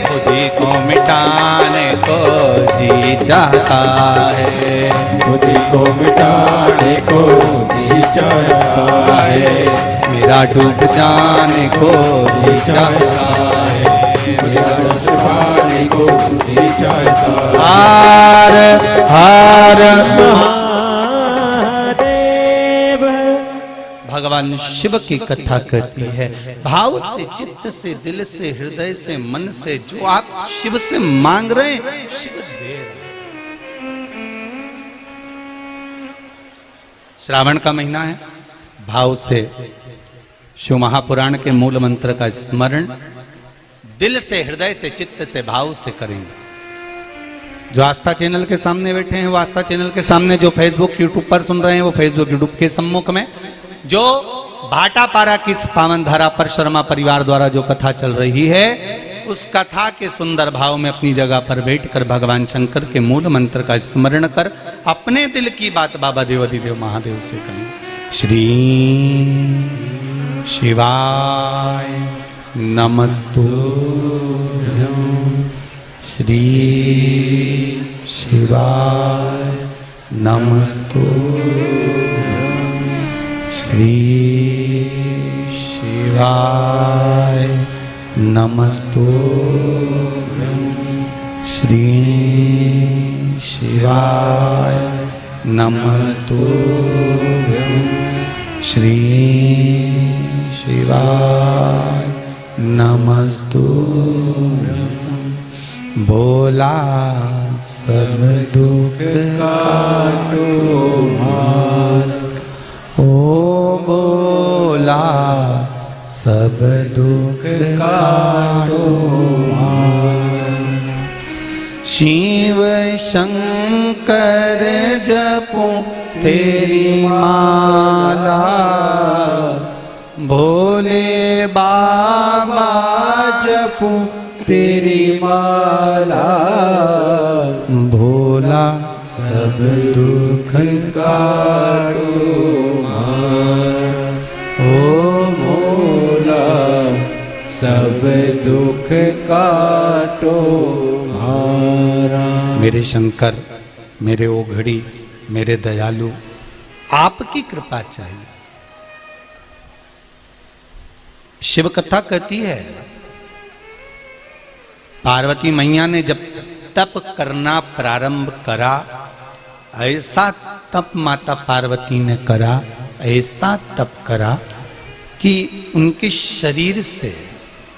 खुदी को मिटाने को जी चाहता है, खुदी को मिटाने को जी चाहता है, मेरा डूब जाने को जी चाहता है, मेरा दर्श पाने को जी चाहता है। हार हार महादेव भगवान शिव की कथा कहती है, भाव से, चित्त से, दिल से, हृदय से, मन से जो आप शिव से मांग रहे हैं शिव दे रहे हैं। श्रावण का महीना है, भाव से शिव महापुराण के मूल मंत्र का स्मरण दिल से, हृदय से, चित्त से, भाव से करेंगे। जो आस्था चैनल के सामने बैठे हैं वो आस्था चैनल के सामने, जो फेसबुक यूट्यूब पर सुन रहे हैं वो फेसबुक यूट्यूब के सम्मुख में, जो भाटापारा की इस पावन धारा पर शर्मा परिवार द्वारा जो कथा चल रही है उस कथा के सुंदर भाव में अपनी जगह पर बैठकर भगवान शंकर के मूल मंत्र का स्मरण कर अपने दिल की बात बाबा देवाधिदेव महादेव से कहें। श्री शिवाय नमस्तुभ्यं, श्री शिवाय नमस्तुभ्यं, श्री शिवाय नमस्तुभ्यं, श्री शिवाय नमस्तुभ्यं, श्री शिवाय नमस्तुभ्यं। भोला सब दुख काटो हार, ओ भोला सब दुख काटो मारा। शिव शंकर जपो तेरी माला, भोले बाबा जपू तेरी माला, भोला सब दुख काटो मारा। ओ भोला सब दुख काटो मारा। मेरे शंकर, मेरे ओघड़ी, मेरे दयालु, आपकी कृपा चाहिए। शिव कथा कहती है पार्वती मैया ने जब तप करना प्रारंभ करा, ऐसा तप माता पार्वती ने करा, ऐसा तप करा कि उनके शरीर से,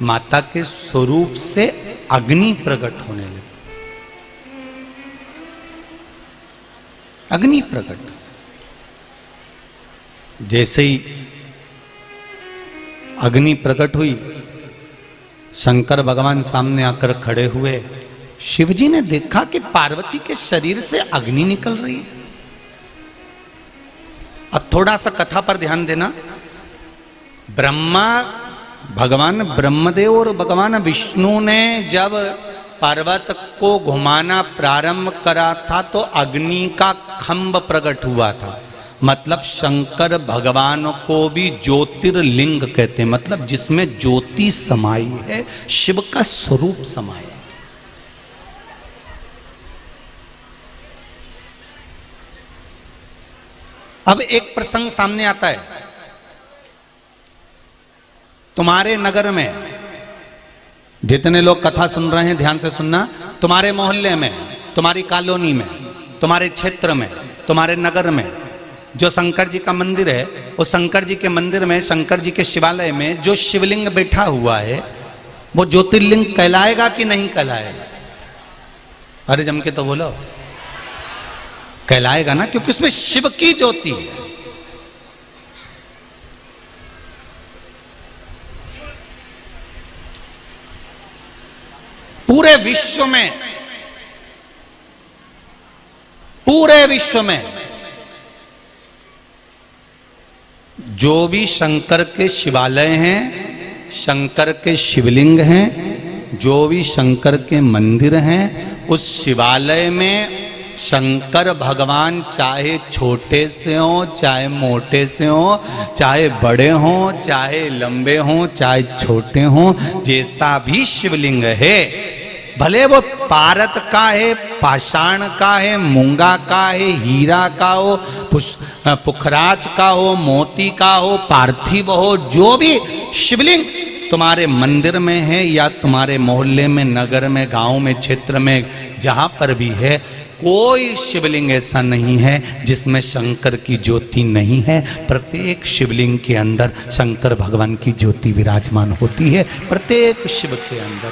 माता के स्वरूप से अग्नि प्रकट होने लगी। अग्नि प्रकट, जैसे ही अग्नि प्रकट हुई, शंकर भगवान सामने आकर खड़े हुए। शिवजी ने देखा कि पार्वती के शरीर से अग्नि निकल रही है। अब थोड़ा सा कथा पर ध्यान देना। भगवान ब्रह्मदेव और भगवान विष्णु ने जब पर्वत को घुमाना प्रारंभ करा था तो अग्नि का खंभ प्रकट हुआ था। मतलब शंकर भगवान को भी ज्योतिर्लिंग कहते हैं, मतलब जिसमें ज्योति समाई है, शिव का स्वरूप समाया। अब एक प्रसंग सामने आता है। तुम्हारे नगर में जितने लोग कथा सुन रहे हैं ध्यान से सुनना, तुम्हारे मोहल्ले में, तुम्हारी कॉलोनी में, तुम्हारे क्षेत्र में, तुम्हारे नगर में जो शंकर जी का मंदिर है, उस शंकर जी के मंदिर में, शंकर जी के शिवालय में जो शिवलिंग बैठा हुआ है वो ज्योतिर्लिंग कहलाएगा कि नहीं कहलाएगा? अरे जम के तो बोलो, कहलाएगा ना, क्योंकि उसमें शिव की ज्योति है। पूरे विश्व में जो भी शंकर के शिवालय हैं, शंकर के शिवलिंग हैं, जो भी शंकर के मंदिर हैं, उस शिवालय में शंकर भगवान चाहे छोटे से हो, चाहे मोटे से हो, चाहे बड़े हो, चाहे लंबे हो, चाहे छोटे हो, जैसा भी शिवलिंग है, भले वो पारत का है, पाषाण का है, मूंगा का है, हीरा का हो, पुखराज का हो, मोती का हो, पार्थिव हो, जो भी शिवलिंग तुम्हारे मंदिर में है या तुम्हारे मोहल्ले में, नगर में, गांव में, क्षेत्र में, जहां पर भी है, कोई शिवलिंग ऐसा नहीं है जिसमें शंकर की ज्योति नहीं है। प्रत्येक शिवलिंग के अंदर शंकर भगवान की ज्योति विराजमान होती है। प्रत्येक शिव के अंदर,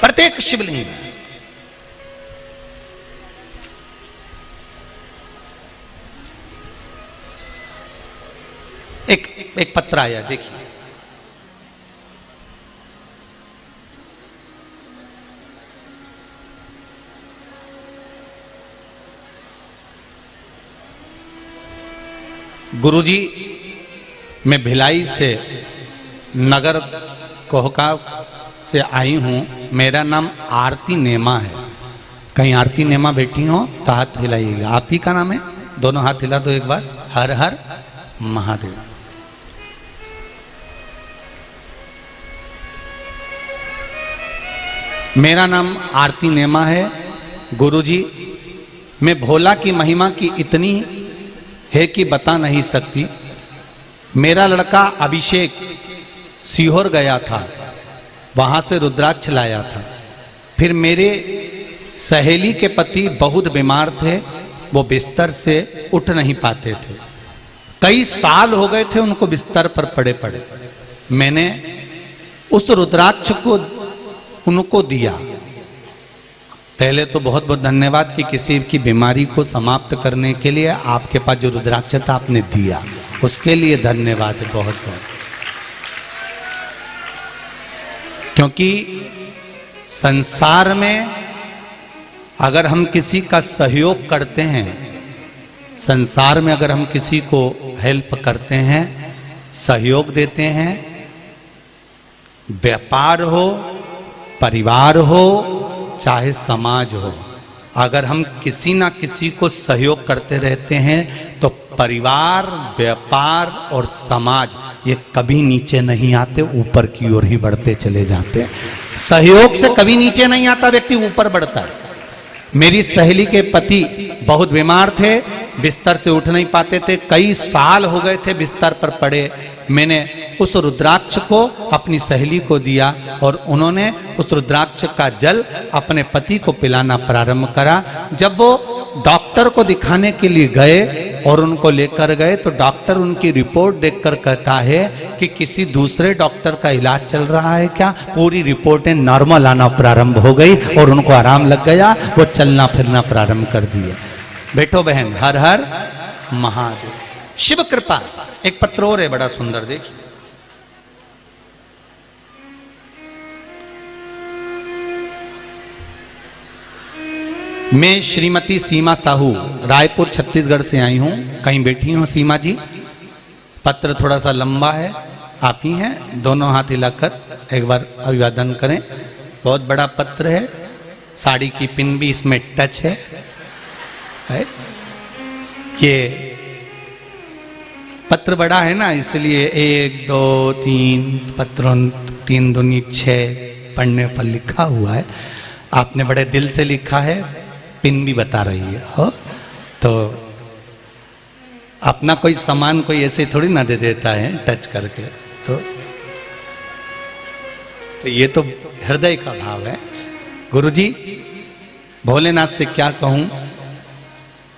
प्रत्येक शिवलिंग। एक पत्र आया, देखिए। गुरुजी, मैं भिलाई से नगर कोहका से आई हूँ। मेरा नाम आरती नेमा है। कहीं आरती नेमा बैठी हो तो हाथ हिलाइएगा। आप ही का नाम है? दोनों हाथ हिला दो एक बार। हर हर महादेव। मेरा नाम आरती नेमा है। गुरुजी, मैं भोला की महिमा की इतनी है कि बता नहीं सकती। मेरा लड़का अभिषेक सीहोर गया था, वहां से रुद्राक्ष लाया था। फिर मेरे सहेली के पति बहुत बीमार थे, वो बिस्तर से उठ नहीं पाते थे। कई साल हो गए थे उनको बिस्तर पर पड़े पड़े। मैंने उस रुद्राक्ष को उनको दिया। पहले तो बहुत बहुत धन्यवाद कि किसी की बीमारी को समाप्त करने के लिए आपके पास जो रुद्राक्ष था आपने दिया, उसके लिए धन्यवाद है बहुत बहुत। क्योंकि संसार में अगर हम किसी का सहयोग करते हैं, संसार में अगर हम किसी को हेल्प करते हैं, सहयोग देते हैं, व्यापार हो, परिवार हो, चाहे समाज हो, अगर हम किसी ना किसी को सहयोग करते रहते हैं तो परिवार, व्यापार और समाज ये कभी नीचे नहीं आते, ऊपर की ओर ही बढ़ते चले जाते हैं। सहयोग से कभी नीचे नहीं आता, व्यक्ति ऊपर बढ़ता है। मेरी सहेली के पति बहुत बीमार थे, बिस्तर से उठ नहीं पाते थे, कई साल हो गए थे बिस्तर पर पड़े। मैंने उस रुद्राक्ष को अपनी सहेली को दिया और उन्होंने उस रुद्राक्ष का जल अपने पति को पिलाना प्रारंभ करा। जब वो डॉक्टर को दिखाने के लिए गए और उनको लेकर गए तो डॉक्टर उनकी रिपोर्ट देखकर कहता है कि किसी दूसरे डॉक्टर का इलाज चल रहा है क्या? पूरी रिपोर्टें नॉर्मल आना प्रारंभ हो गई और उनको आराम लग गया, वो चलना फिरना प्रारंभ कर दिए। बेटो बहन, हर हर महादेव। शिव कृपा। एक पत्र और है बड़ा सुंदर, देखिए। मैं श्रीमती सीमा साहू रायपुर छत्तीसगढ़ से आई हूं। कहीं बैठी हूं सीमा जी? पत्र थोड़ा सा लंबा है, आप ही हैं, दोनों हाथ हिलाकर एक बार अभिवादन करें। बहुत बड़ा पत्र है, साड़ी की पिन भी इसमें टच है। ये पत्र बड़ा है ना, इसलिए 1 2 3 पत्रों 3 दूनी 6 पढ़ने पर लिखा हुआ है। आपने बड़े दिल से लिखा है, पिन भी बता रही है हो। तो अपना कोई सामान कोई ऐसे थोड़ी ना दे देता है टच करके, तो ये तो हृदय का भाव है। गुरुजी, भोलेनाथ से क्या कहूं?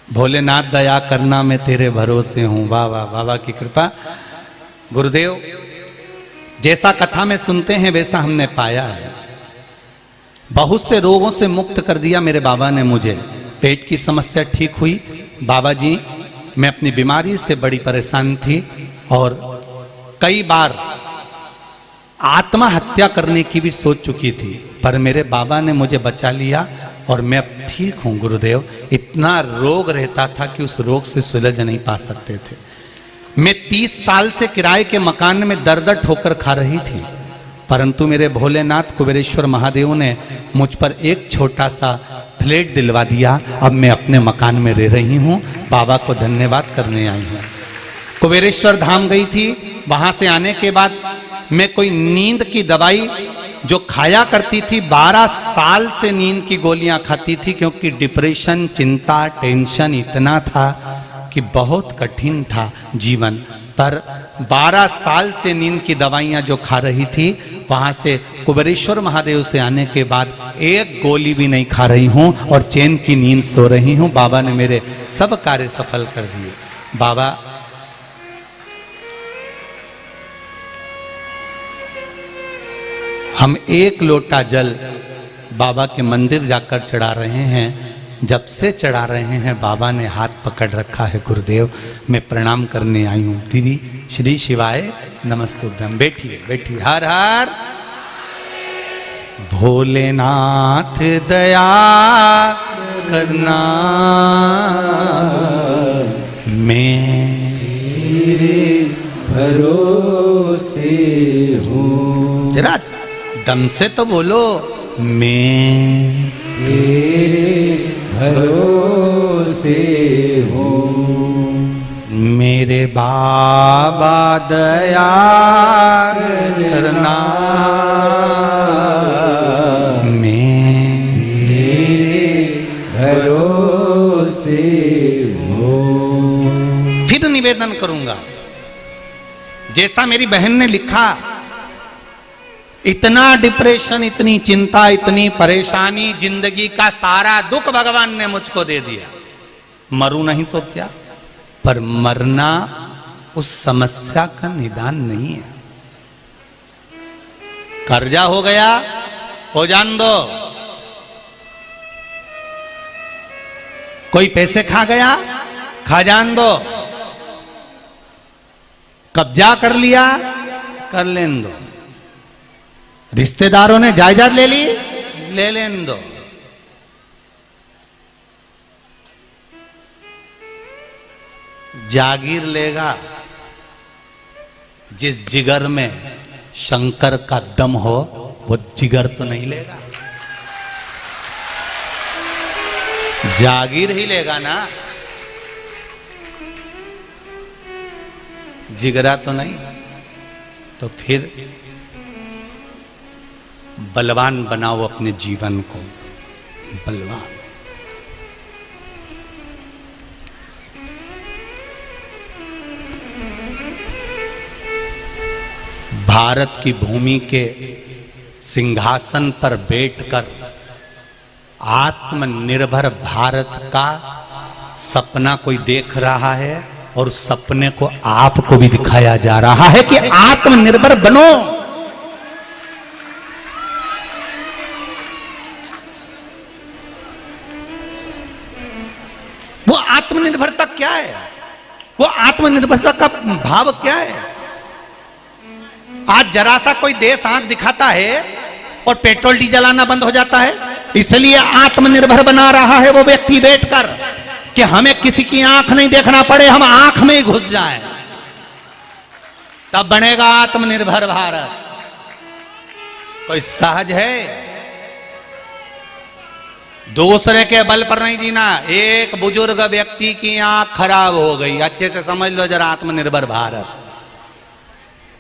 भोलेनाथ दया करना, मैं तेरे भरोसे हूं। वाह वाह, बाबा की कृपा। गुरुदेव, जैसा कथा में सुनते हैं वैसा हमने पाया है। बहुत से रोगों से मुक्त कर दिया मेरे बाबा ने मुझे। पेट की समस्या ठीक हुई। बाबा जी, मैं अपनी बीमारी से बड़ी परेशान थी और कई बार आत्महत्या करने की भी सोच चुकी थी, पर मेरे बाबा ने मुझे बचा लिया और मैं अब ठीक हूं। गुरुदेव, इतना रोग रहता था कि उस रोग से सुलझ नहीं पा सकते थे। मैं 30 साल से किराए के मकान में दर दर ठोकर खा रही थी, परंतु मेरे भोलेनाथ कुबेरेश्वर महादेव ने मुझ पर एक छोटा सा फ्लैट दिलवा दिया। अब मैं अपने मकान में रह रही हूं। बाबा को धन्यवाद करने आई हूं। कुबेरेश्वर धाम गई थी, वहां से आने के बाद मैं कोई नींद की दवाई जो खाया करती थी, 12 साल से नींद की गोलियां खाती थी, क्योंकि डिप्रेशन, चिंता, टेंशन इतना था कि बहुत कठिन था जीवन। पर 12 साल से नींद की दवाइयां जो खा रही थी, वहां से कुबेरेश्वर महादेव से आने के बाद एक गोली भी नहीं खा रही हूं और चैन की नींद सो रही हूं। बाबा ने मेरे सब कार्य सफल कर दिए। बाबा, हम 1 लोटा जल बाबा के मंदिर जाकर चढ़ा रहे हैं। जब से चढ़ा रहे हैं बाबा ने हाथ पकड़ रखा है। गुरुदेव, मैं प्रणाम करने आई हूँ। दीदी, श्री शिवाय नमस्तुभ्यम। बैठिए बैठिए। हर हर भोलेनाथ दया करना, मैं भरोसे हूँ। जरा दम से तो बोलो। मैं तेरे भरोसे हूँ। मेरे बाबा दया करना, मैं तेरे भरोसे हूँ। फिर निवेदन करूंगा, जैसा मेरी बहन ने लिखा, इतना डिप्रेशन, इतनी चिंता, इतनी परेशानी, जिंदगी का सारा दुख भगवान ने मुझको दे दिया। मरूं नहीं तो क्या, पर मरना उस समस्या का निदान नहीं है। कर्जा हो गया, हो जान दो। कोई पैसे खा गया, खजान दो, कब्जा कर लिया, कर लेन दो, रिश्तेदारों ने जायदाद ले ली, ले लेन दो। जागीर लेगा जिस जिगर में शंकर का दम हो, वो जिगर तो नहीं लेगा, जागीर ही लेगा ना, जिगरा तो नहीं। तो फिर बलवान बनाओ अपने जीवन को, बलवान। भारत की भूमि के सिंहासन पर बैठकर आत्मनिर्भर भारत का सपना कोई देख रहा है, और सपने को आपको भी दिखाया जा रहा है कि आत्मनिर्भर बनो। वो आत्मनिर्भरता क्या है? वो आत्मनिर्भरता का भाव क्या है? आज जरा सा कोई देश आंख दिखाता है और पेट्रोल डीजल आना बंद हो जाता है, इसलिए आत्मनिर्भर बना रहा है वो व्यक्ति बैठकर कि हमें किसी की आंख नहीं देखना पड़े, हम आंख में ही घुस जाएं, तब बनेगा आत्मनिर्भर भारत। कोई सहज है? दूसरे के बल पर नहीं जीना। एक बुजुर्ग व्यक्ति की आंख खराब हो गई, अच्छे से समझ लो जरा आत्मनिर्भर भारत।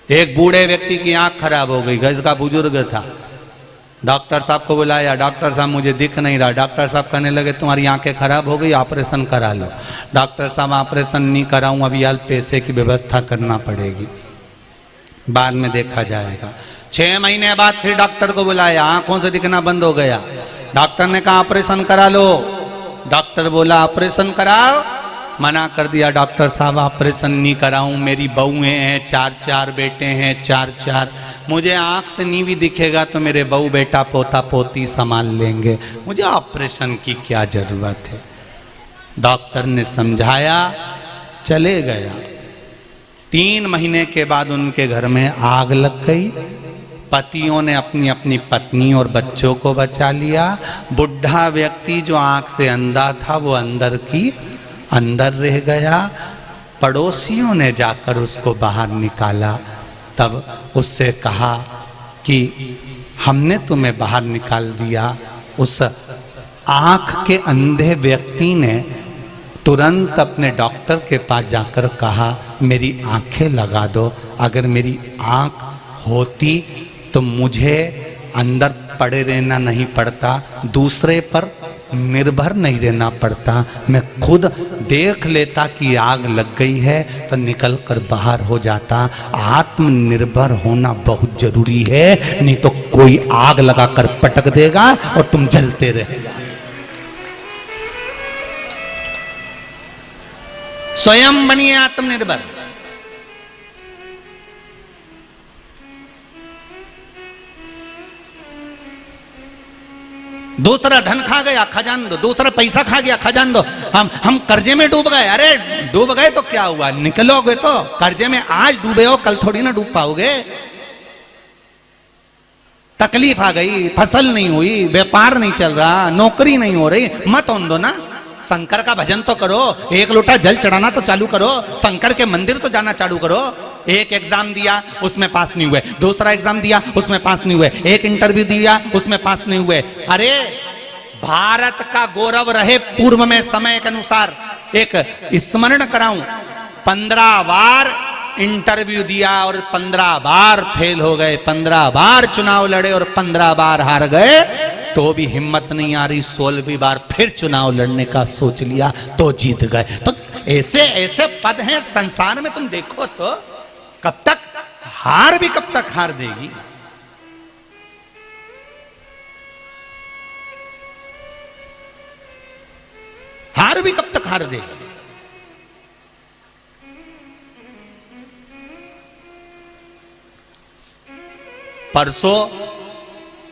एक बूढ़े व्यक्ति की आंख खराब हो गई, घर का बुजुर्ग था, डॉक्टर साहब को बुलाया, डॉक्टर साहब मुझे दिख नहीं रहा। डॉक्टर साहब कहने लगे तुम्हारी आंखें खराब हो गई, ऑपरेशन करा लो। डॉक्टर साहब ऑपरेशन नहीं कराऊं, अभी यार पैसे की व्यवस्था करना पड़ेगी, बाद में देखा जाएगा। 6 महीने बाद फिर डॉक्टर को बुलाया, आंखों से दिखना बंद हो गया। डॉक्टर ने कहा ऑपरेशन करा लो। डॉक्टर बोला ऑपरेशन कराओ, मना कर दिया डॉक्टर साहब ऑपरेशन नहीं कराऊं, मेरी बहुएं हैं, 4 बेटे हैं, 4 मुझे आंख से नहीं भी दिखेगा तो मेरे बहू बेटा पोता पोती संभाल लेंगे, मुझे ऑपरेशन की क्या जरूरत है। डॉक्टर ने समझाया, चले गया। 3 महीने के बाद उनके घर में आग लग गई। पतियों ने अपनी अपनी पत्नी और बच्चों को बचा लिया। बुढ़ा व्यक्ति जो आंख से अंधा था वो अंदर रह गया। पड़ोसियों ने जाकर उसको बाहर निकाला, तब उससे कहा कि हमने तुम्हें बाहर निकाल दिया। उस आंख के अंधे व्यक्ति ने तुरंत अपने डॉक्टर के पास जाकर कहा मेरी आंखें लगा दो, अगर मेरी आंख होती तो मुझे अंदर पड़े रहना नहीं पड़ता, दूसरे पर निर्भर नहीं रहना पड़ता, मैं खुद देख लेता कि आग लग गई है तो निकल कर बाहर हो जाता। आत्मनिर्भर होना बहुत जरूरी है, नहीं तो कोई आग लगाकर पटक देगा और तुम जलते रहेगा। स्वयं बनिए आत्मनिर्भर। दूसरा धन खा गया, खजान दो। दूसरा पैसा खा गया, खजान दो। हम कर्जे में डूब गए। अरे डूब गए तो क्या हुआ, निकलोगे तो। कर्जे में आज डूबे हो, कल थोड़ी ना डूब पाओगे। तकलीफ आ गई, फसल नहीं हुई, व्यापार नहीं चल रहा, नौकरी नहीं हो रही, मत ओन दो ना। शंकर का भजन तो करो, एक लोटा जल चढ़ाना तो चालू करो, शंकर के मंदिर तो जाना चालू करो। एक एग्जाम दिया उसमें पास नहीं हुए, दूसरा एग्जाम दिया उसमें पास नहीं हुए, एक इंटरव्यू दिया उसमें पास नहीं हुए। अरे भारत का गौरव रहे पूर्व में समय के अनुसार एक स्मरण कराऊं, 15 बार इंटरव्यू दिया और 15 बार फेल हो गए, 15 बार चुनाव लड़े और 15 बार हार गए, तो भी हिम्मत नहीं आ रही। 16वीं बार फिर चुनाव लड़ने का सोच लिया तो जीत गए। तो ऐसे ऐसे पद हैं संसार में, तुम देखो तो कब तक हार भी कब तक हार देगी। हार भी कब तक हार देगी। परसों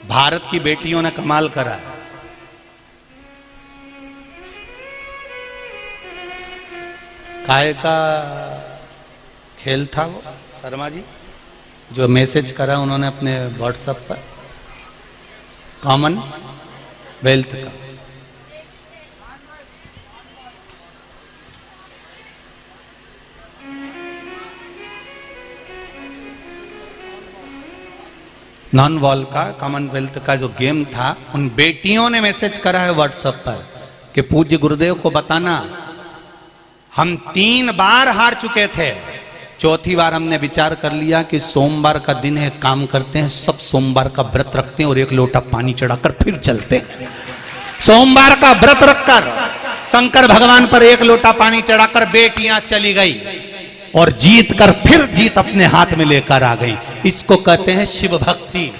भारत की बेटियों ने कमाल करा। काय का खेल था वो शर्मा जी जो मैसेज करा उन्होंने अपने व्हाट्सएप पर, कॉमनवेल्थ का। नॉन वॉल का कॉमनवेल्थ का जो गेम था, उन बेटियों ने मैसेज करा है व्हाट्सएप पर कि पूज्य गुरुदेव को बताना हम 3 बार हार चुके थे, चौथी बार हमने विचार कर लिया कि सोमवार का दिन है, काम करते हैं, सब सोमवार का व्रत रखते हैं और 1 लोटा पानी चढ़ाकर फिर चलते हैं। सोमवार का व्रत रखकर शंकर भगवान पर 1 लोटा पानी चढ़ाकर बेटियां चली गई और जीत कर फिर जीत अपने हाथ में लेकर आ गई। इसको कहते हैं शिव भक्ति।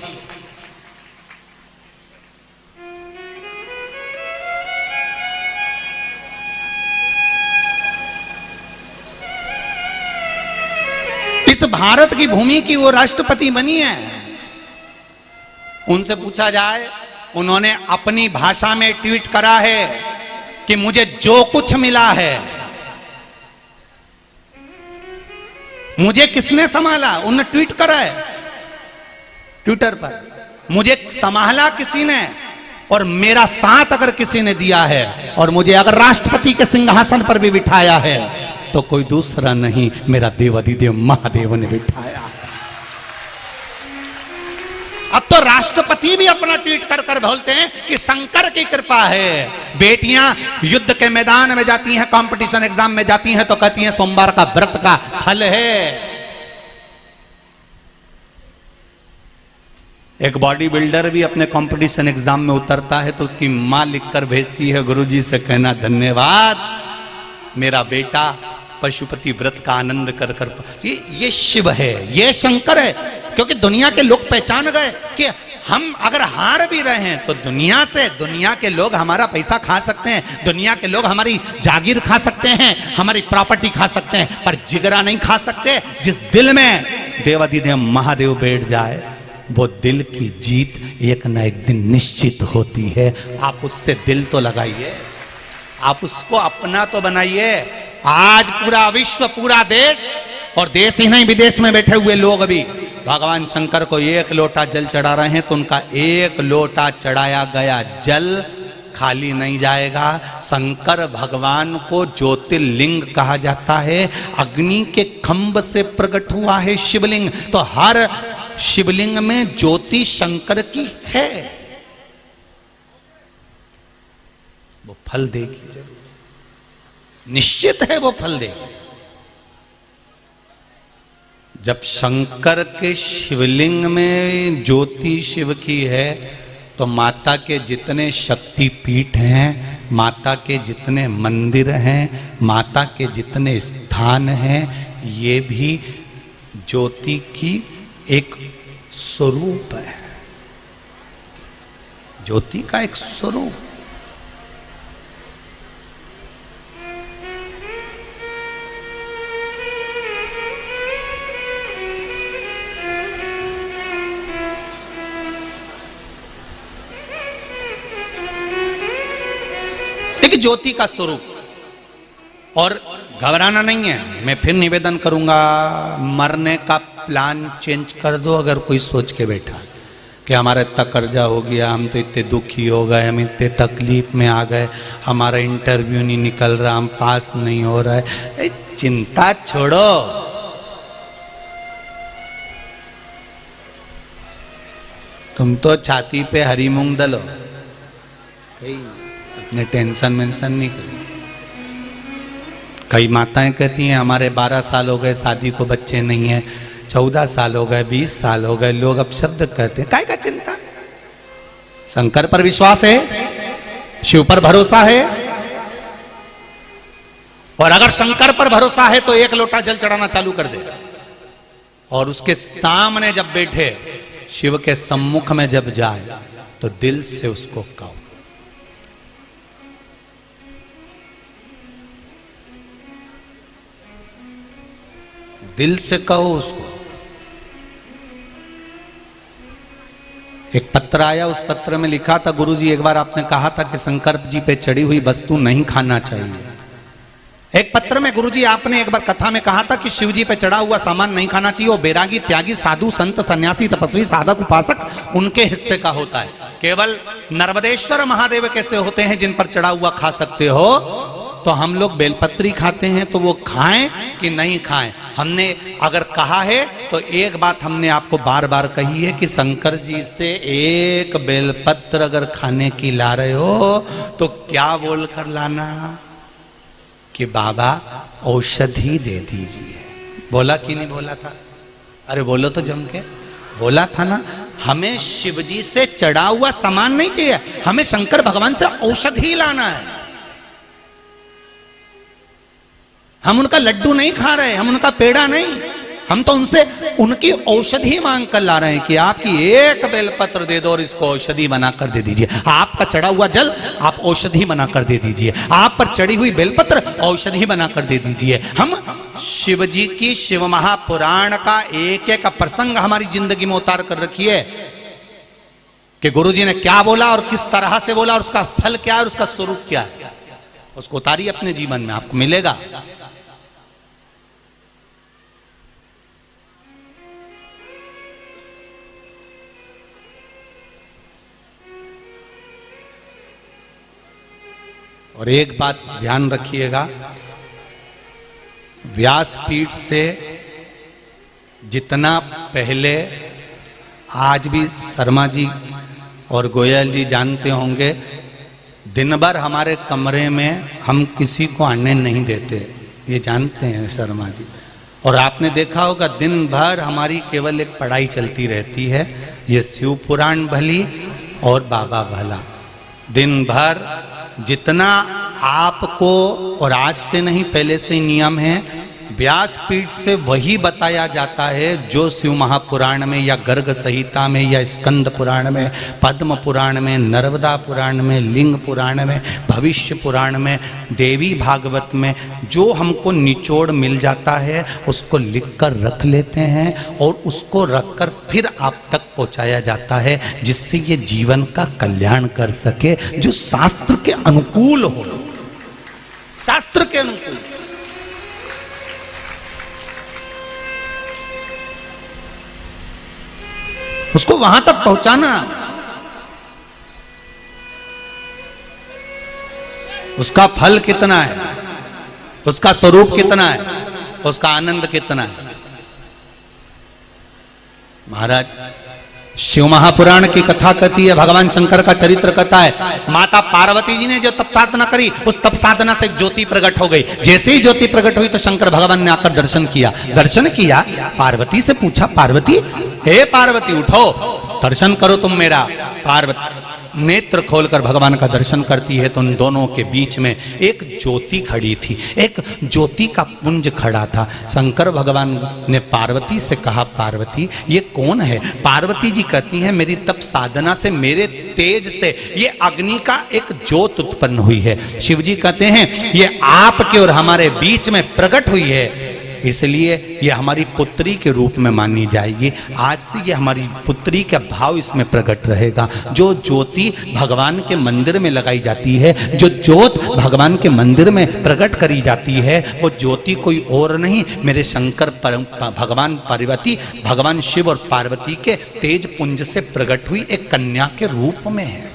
इस भारत की भूमि की वो राष्ट्रपति बनी है। उनसे पूछा जाए, उन्होंने अपनी भाषा में ट्वीट करा है कि मुझे जो कुछ मिला है, मुझे किसने संभाला, उन्होंने ट्वीट करा है ट्विटर पर, मुझे संभाला किसी ने और मेरा साथ अगर किसी ने दिया है और मुझे अगर राष्ट्रपति के सिंहासन पर भी बिठाया है तो कोई दूसरा नहीं, मेरा देवाधिदेव महादेव ने बिठाया। अब तो राष्ट्रपति भी अपना ट्वीट कर कर बोलते हैं कि शंकर की कृपा है। बेटियां युद्ध के मैदान में जाती हैं, कंपटीशन एग्जाम में जाती हैं तो कहती हैं सोमवार का व्रत का फल है। एक बॉडी बिल्डर भी अपने कंपटीशन एग्जाम में उतरता है तो उसकी मां लिखकर भेजती है, गुरुजी से कहना धन्यवाद, मेरा बेटा पशुपति व्रत का आनंद कर कर। ये शिव है, ये शंकर है। क्योंकि दुनिया के लोग पहचान गए कि हम अगर हार भी रहे हैं तो दुनिया के लोग हमारा पैसा खा सकते हैं, दुनिया के लोग हमारी जागीर खा सकते हैं, हमारी प्रॉपर्टी खा सकते हैं, पर जिगरा नहीं खा सकते। जिस दिल में देवाधिदेव महादेव बैठ जाए वो दिल की जीत एक न एक दिन निश्चित होती है। आप उससे दिल तो लगाइए, आप उसको अपना तो बनाइए। आज पूरा विश्व, पूरा देश, और देश ही नहीं विदेश में बैठे हुए लोग भी भगवान शंकर को 1 लोटा जल चढ़ा रहे हैं तो उनका 1 लोटा चढ़ाया गया जल खाली नहीं जाएगा। शंकर भगवान को ज्योतिर्लिंग कहा जाता है। अग्नि के खंभ से प्रकट हुआ है शिवलिंग, तो हर शिवलिंग में ज्योति शंकर की है। वो फल देगी, निश्चित है वो फल देगी। जब शंकर के शिवलिंग में ज्योति शिव की है तो माता के जितने शक्तिपीठ हैं, माता के जितने मंदिर हैं, माता के जितने स्थान हैं, ये भी ज्योति की एक स्वरूप है, ज्योति का एक स्वरूप। ज्योति का स्वरूप। और घबराना नहीं है, मैं फिर निवेदन करूंगा, मरने का प्लान चेंज कर दो। अगर कोई सोच के बैठा कि हमारा इतना कर्जा हो गया, हम तो इतने दुखी हो गए, हम इतने तकलीफ में आ गए, हमारा इंटरव्यू नहीं निकल रहा, हम पास नहीं हो रहा है, चिंता छोड़ो। तुम तो छाती पे हरी मूंग दलो, अपने टेंशन मेंशन नहीं करी। कई माताएं कहती हैं हमारे 12 साल हो गए शादी को, बच्चे नहीं है, 14 साल हो गए, 20 साल हो गए, लोग अब शब्द कहते हैं। काय का चिंता? शंकर पर विश्वास है, शिव पर भरोसा है, और अगर शंकर पर भरोसा है तो 1 लोटा जल चढ़ाना चालू कर दे, और उसके सामने जब बैठे, शिव के सम्मुख में जब जाए तो दिल से उसको कहो। दिल से कहो उसको। एक पत्र आया, उस पत्र में लिखा था, गुरुजी एक बार आपने कहा था कि शंकर जी पे चढ़ी हुई वस्तु नहीं खाना चाहिए। एक पत्र में गुरुजी आपने एक बार कथा में कहा था कि शिव जी पे चढ़ा हुआ सामान नहीं खाना चाहिए, वो बैरागी, त्यागी, साधु, संत, सन्यासी, तपस्वी, साधक, उपासक उनके हिस्से का होता है। केवल नर्मदेश्वर महादेव कैसे होते हैं जिन पर चढ़ा हुआ खा सकते हो। तो हम लोग बेलपत्री खाते हैं तो वो खाएं कि नहीं खाएं। हमने अगर कहा है तो एक बात हमने आपको बार बार कही है कि शंकर जी से एक बेलपत्र अगर खाने की ला रहे हो तो क्या बोलकर लाना कि बाबा औषधि दे दीजिए। बोला कि नहीं बोला था? अरे बोलो तो जम के, बोला था ना। हमें शिवजी से चढ़ा हुआ सामान नहीं चाहिए, हमें शंकर भगवान से औषधि लाना है। हम उनका लड्डू नहीं खा रहे, हम उनका पेड़ा नहीं, हम तो उनसे उनकी औषधि मांग कर ला रहे हैं कि आपकी एक बेलपत्र दे दो और इसको औषधि बनाकर दे दीजिए। आपका चढ़ा हुआ जल आप औषधि बनाकर दे दीजिए, आप पर चढ़ी हुई बेलपत्र औषधि बनाकर दे दीजिए। हम शिव जी की शिव महापुराण का एक एक प्रसंग हमारी जिंदगी में उतार कर रखिए कि गुरु जी ने क्या बोला और किस तरह से बोला और उसका फल क्या है और उसका स्वरूप क्या है, उसको उतारिए अपने जीवन में, आपको मिलेगा। और एक बात ध्यान रखिएगा, व्यासपीठ से जितना पहले, आज भी शर्मा जी और गोयल जी जानते होंगे, दिन भर हमारे कमरे में हम किसी को आने नहीं देते, ये जानते हैं शर्मा जी। और आपने देखा होगा दिन भर हमारी केवल एक पढ़ाई चलती रहती है, ये शिव पुराण भली और बाबा भला। दिन भर जितना आपको, और आज से नहीं पहले से ही नियम है, व्यासपीठ से वही बताया जाता है जो शिव महापुराण में या गर्ग संहिता में या स्कंद पुराण में, पद्म पुराण में, नर्मदा पुराण में, लिंग पुराण में, भविष्य पुराण में, देवी भागवत में जो हमको निचोड़ मिल जाता है उसको लिखकर रख लेते हैं और उसको रखकर फिर आप तक पहुंचाया जाता है, जिससे ये जीवन का कल्याण कर सके, जो शास्त्र के अनुकूल हो, शास्त्र के अनुकूल। उसको वहां तक पहुंचाना, उसका फल कितना है, उसका स्वरूप कितना है, उसका आनंद कितना है। महाराज शिव महापुराण की कथा कहती है, भगवान शंकर का चरित्र कथा है। माता पार्वती जी ने जो तप साधना करी, उस तप साधना से ज्योति प्रकट हो गई। जैसे ही ज्योति प्रकट हुई तो शंकर भगवान ने आकर दर्शन किया। दर्शन किया, पार्वती से पूछा, पार्वती, हे पार्वती उठो, दर्शन करो तुम मेरा। पार्वती नेत्र खोलकर भगवान का दर्शन करती है तो उन दोनों के बीच में एक ज्योति खड़ी थी, एक ज्योति का पुंज खड़ा था। शंकर भगवान ने पार्वती से कहा, पार्वती ये कौन है? पार्वती जी कहती हैं, मेरी तप साधना से, मेरे तेज से ये अग्नि का एक ज्योत उत्पन्न हुई है। शिव जी कहते हैं ये आपके और हमारे बीच में प्रकट हुई है, इसलिए ये हमारी पुत्री के रूप में मानी जाएगी। आज से ये हमारी पुत्री का भाव इसमें प्रकट रहेगा। जो ज्योति भगवान के मंदिर में लगाई जाती है, जो ज्योत भगवान के मंदिर में प्रकट करी जाती है, वो ज्योति कोई और नहीं, मेरे शंकर भगवान पार्वती, भगवान शिव और पार्वती के तेज पुंज से प्रकट हुई एक कन्या के रूप में है।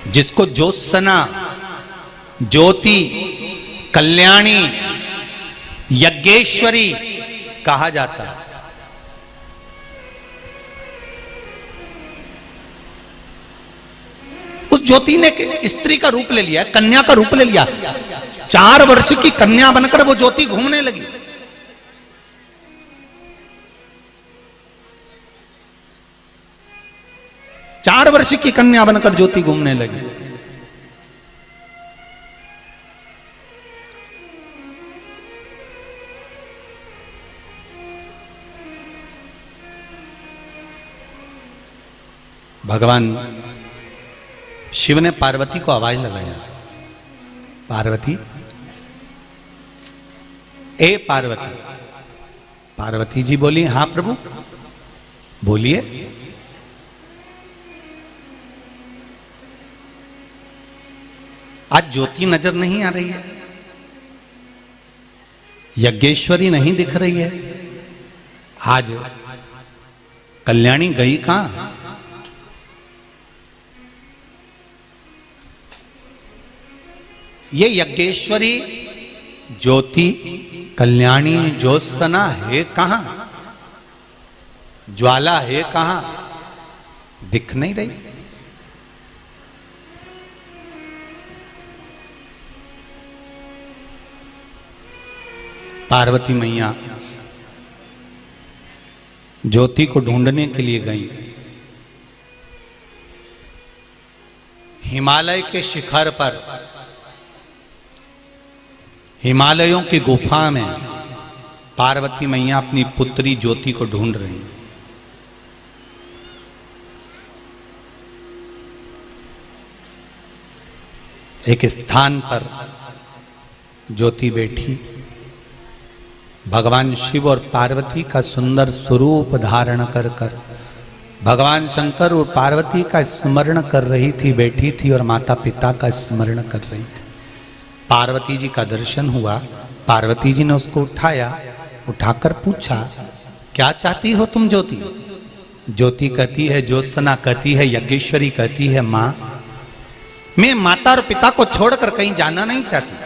जिसको ज्योत्सना, ज्योति, कल्याणी, यज्ञेश्वरी कहा जाता है। उस ज्योति ने स्त्री का रूप ले लिया, कन्या का रूप ले लिया। 4 वर्ष की कन्या बनकर वो ज्योति घूमने लगी। चार वर्ष की कन्या बनकर ज्योति घूमने लगी। भगवान शिव ने पार्वती को आवाज लगाया, पार्वती, ए पार्वती। पार्वती जी बोली, हाँ प्रभु बोलिए। आज ज्योति नजर नहीं आ रही है, यज्ञेश्वरी नहीं दिख रही है। आज कल्याणी गई कहां? ये यज्ञेश्वरी ज्योति कल्याणी ज्योत्सना है कहां? ज्वाला है कहां? दिख नहीं रही। पार्वती मैया ज्योति को ढूंढने के लिए गई। हिमालय के शिखर पर, हिमालयों की गुफा में पार्वती मैया अपनी पुत्री ज्योति को ढूंढ रही हैं। एक स्थान पर ज्योति बैठी, भगवान शिव और पार्वती का सुंदर स्वरूप धारण कर कर भगवान शंकर और पार्वती का स्मरण कर रही थी, बैठी थी और माता पिता का स्मरण कर रही थी। पार्वती जी का दर्शन हुआ। पार्वती जी ने उसको उठाया, उठाकर पूछा, क्या चाहती हो तुम ज्योति? ज्योति कहती है, ज्योत्सना कहती है, यज्ञेश्वरी कहती है, मां मैं माता और पिता को छोड़कर कहीं जाना नहीं चाहती।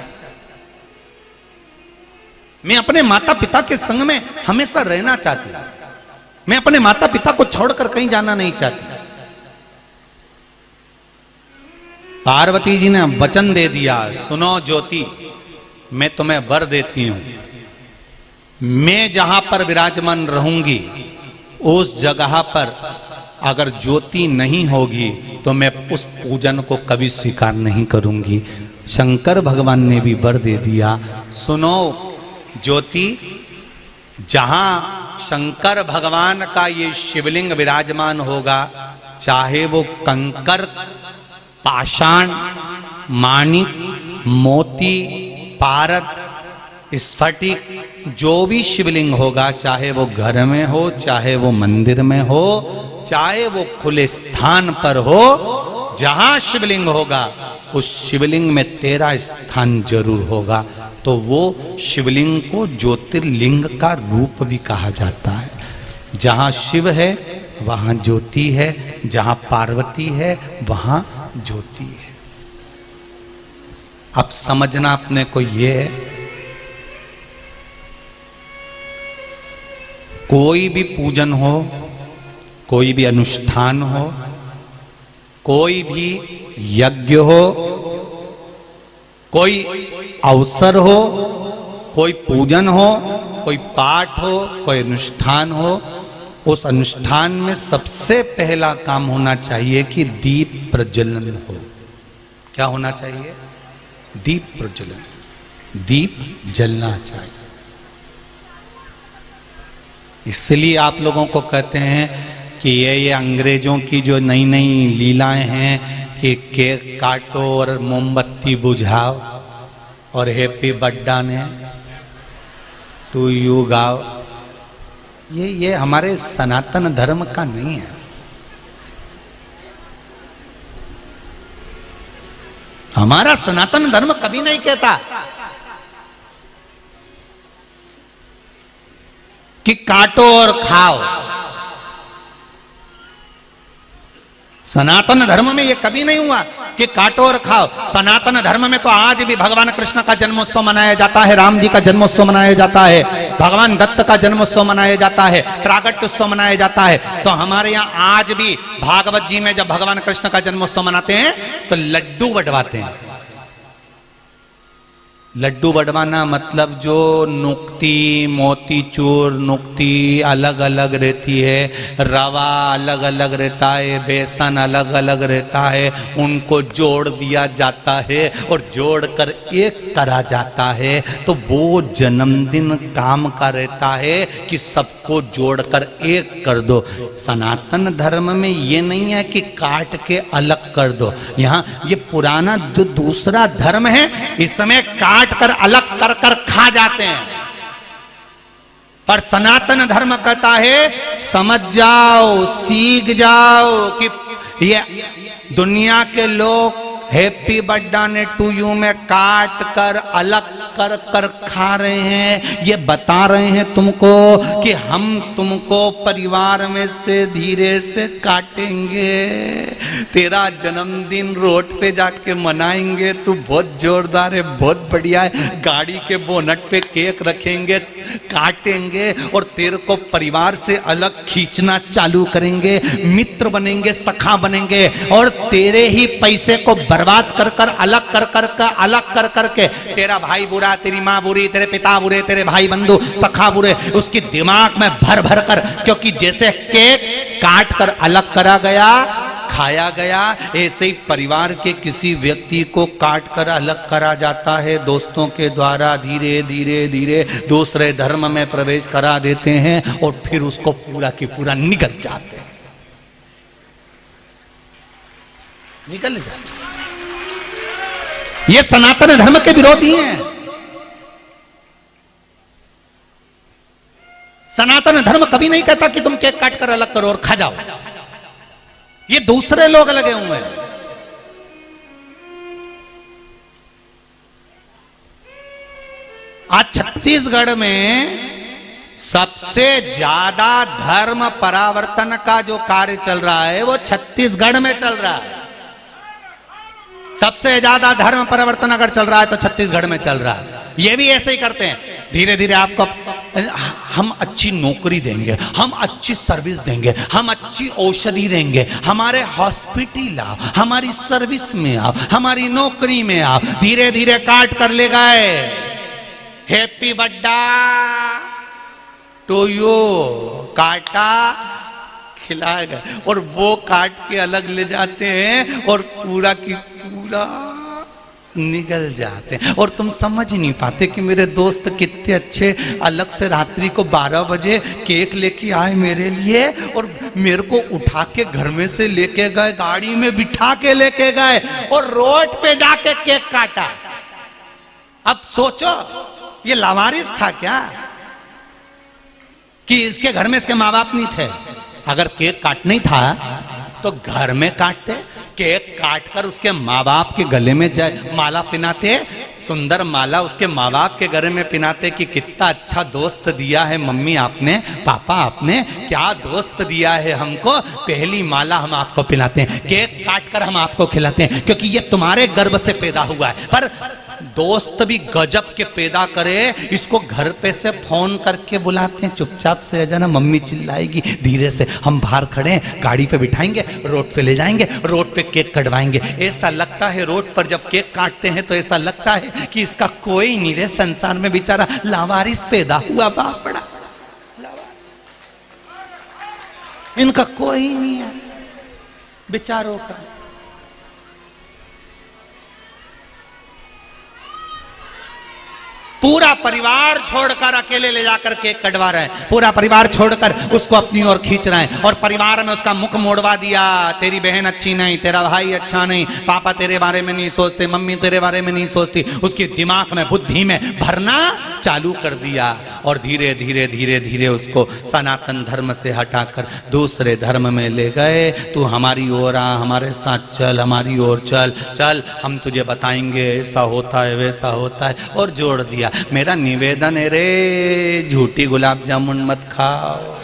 मैं अपने माता पिता के संग में हमेशा रहना चाहती हूं। मैं अपने माता पिता को छोड़कर कहीं जाना नहीं चाहती। पार्वती जी ने वचन दे दिया, सुनो ज्योति, मैं तुम्हें वर देती हूं, मैं जहां पर विराजमान रहूंगी उस जगह पर अगर ज्योति नहीं होगी तो मैं उस पूजन को कभी स्वीकार नहीं करूंगी। शंकर भगवान ने भी वर दे दिया, सुनो ज्योति, जहां शंकर भगवान का ये शिवलिंग विराजमान होगा, चाहे वो कंकर, पाषाण, माणिक, मोती, पारद, स्फटिक, जो भी शिवलिंग होगा, चाहे वो घर में हो, चाहे वो मंदिर में हो, चाहे वो खुले स्थान पर हो, जहां शिवलिंग होगा उस शिवलिंग में तेरा स्थान जरूर होगा। तो वो शिवलिंग को ज्योतिर्लिंग का रूप भी कहा जाता है। जहां शिव है वहां ज्योति है, जहां पार्वती है वहां ज्योति है। अब समझना अपने को ये है, कोई भी पूजन हो, कोई भी अनुष्ठान हो, कोई भी यज्ञ हो, कोई अवसर हो, कोई पूजन हो, कोई पाठ हो, कोई अनुष्ठान हो, उस अनुष्ठान में सबसे पहला काम होना चाहिए कि दीप प्रज्वलन हो। क्या होना चाहिए? दीप प्रज्वलन, दीप जलना चाहिए। इसलिए आप लोगों को कहते हैं कि ये अंग्रेजों की जो नई नई लीलाएं हैं कि केक काटो और मोमबत्ती बुझाओ और हैप्पी बर्थडे ने टू यू गाओ, ये हमारे सनातन धर्म का नहीं है। हमारा सनातन धर्म कभी नहीं कहता कि काटो और खाओ। सनातन धर्म में यह कभी नहीं हुआ कि काटो और खाओ। सनातन धर्म में तो आज भी भगवान कृष्ण का जन्मोत्सव मनाया जाता है, राम जी का जन्मोत्सव मनाया जाता है, भगवान दत्त का जन्मोत्सव मनाया जाता है, प्रागट्योत्सव मनाया जाता है। तो हमारे यहाँ आज भी भागवत जी में जब भगवान कृष्ण का जन्मोत्सव मनाते हैं तो लड्डू बंटवाते हैं। लड्डू बंटवाना मतलब जो नुक्ति, मोतीचूर नुक्ति अलग अलग रहती है, रवा अलग अलग रहता है, बेसन अलग अलग रहता है, उनको जोड़ दिया जाता है और जोड़कर एक करा जाता है। तो वो जन्मदिन काम का रहता है कि सबको जोड़कर एक कर दो। सनातन धर्म में ये नहीं है कि काट के अलग कर दो। यहाँ ये पुराना जो दूसरा धर्म है इसमें काट कर अलग कर कर खा जाते हैं, पर सनातन धर्म कहता है समझ जाओ, सीख जाओ कि ये दुनिया के लोग हैप्पी बर्थडे टू यू में काट कर अलग कर कर खा रहे हैं। ये बता रहे हैं तुमको कि हम तुमको परिवार में से धीरे से काटेंगे, तेरा जन्मदिन रोड पे जाके मनाएंगे, तू बहुत जोरदार है, बहुत बढ़िया है, गाड़ी के बोनट पे केक रखेंगे, काटेंगे और तेरे को परिवार से अलग खींचना चालू करेंगे, मित्र बनेंगे, सखा बनेंगे और तेरे ही पैसे को बर्बाद कर कर अलग कर के तेरा भाई बुरा, तेरी माँ बुरी, तेरे पिता बुरे, तेरे भाई बंधु सखा बुरे, उसकी दिमाग में भर भर कर, क्योंकि जैसे केक काट कर अलग करा गया, खाया गया, ऐसे ही परिवार के किसी व्यक्ति को काट कर अलग करा जाता है, दोस्तों के द्वारा धीरे धीरे धीरे दूसरे धर्म में प्रवेश करा देते हैं और फिर उसको पूरा की पूरा निगल जाते हैं, निकल जाते। ये सनातन धर्म के विरोधी हैं। सनातन धर्म कभी नहीं कहता कि तुम केक काट कर अलग करो और खा जाओ, ये दूसरे लोग लगे हुए हैं। आज छत्तीसगढ़ में सबसे ज्यादा धर्म परावर्तन का जो कार्य चल रहा है वो छत्तीसगढ़ में चल रहा है। सबसे ज्यादा धर्म परिवर्तन अगर चल रहा है तो छत्तीसगढ़ में चल रहा है। ये भी ऐसे ही करते हैं, धीरे धीरे आपको हम अच्छी नौकरी देंगे, हम अच्छी सर्विस देंगे, हम अच्छी औषधि देंगे, हमारे हॉस्पिटल आओ, हमारी सर्विस में आओ, हमारी नौकरी में आओ, धीरे धीरे काट कर ले गए, हैप्पी बर्थडे टू यू काटा, खिलाया गया और वो काट के अलग ले जाते हैं और पूरा की पूरा निकल जाते हैं। और तुम समझ नहीं पाते कि मेरे दोस्त कितने अच्छे, अलग से रात्रि को 12 बजे केक लेके आए मेरे लिए और मेरे को उठा के घर में से लेके गए, गाड़ी में बिठा के लेके गए और रोड पे जाके केक काटा। अब सोचो ये लावारिस था क्या कि इसके घर में इसके माँ बाप नहीं थे? अगर केक काटना ही था तो घर में काटते, केक काट कर उसके माँ बाप के गले में जाए माला पहनाते, सुंदर माला उसके माँ बाप के गले में पहनाते कि कितना अच्छा दोस्त दिया है मम्मी आपने, पापा आपने, क्या दोस्त दिया है हमको, पहली माला हम आपको पहनाते हैं, केक काट कर हम आपको खिलाते हैं क्योंकि ये तुम्हारे गर्भ से पैदा हुआ है। पर दोस्त भी गजब के पैदा करे, इसको घर पे से फोन करके बुलाते हैं, चुपचाप से जाना, मम्मी चिल्लाएगी, धीरे से हम बाहर खड़े हैं, गाड़ी पे बिठाएंगे, रोड पे ले जाएंगे, रोड पे केक कटवाएंगे। ऐसा लगता है रोड पर जब केक काटते हैं तो ऐसा लगता है कि इसका कोई नहीं रहे संसार में, बेचारा लावारिस पैदा हुआ, बाप बड़ा इनका कोई नहीं है बेचारों का। पूरा परिवार छोड़कर अकेले ले जाकर केक कटवा रहे हैं, पूरा परिवार छोड़कर उसको अपनी ओर खींच रहे हैं और परिवार में उसका मुख मोड़वा दिया, तेरी बहन अच्छी नहीं, तेरा भाई अच्छा नहीं, पापा तेरे बारे में नहीं सोचते, मम्मी तेरे बारे में नहीं सोचती, उसकी दिमाग में बुद्धि में भरना चालू कर दिया और धीरे धीरे धीरे धीरे उसको सनातन धर्म से हटाकर दूसरे धर्म में ले गए। तू हमारी ओर आ, हमारे साथ चल, हमारी ओर चल, चल हम तुझे बताएंगे ऐसा होता है वैसा होता है, और जोड़ दिया। मेरा निवेदन है रे, झूठी गुलाब जामुन मत खाओ,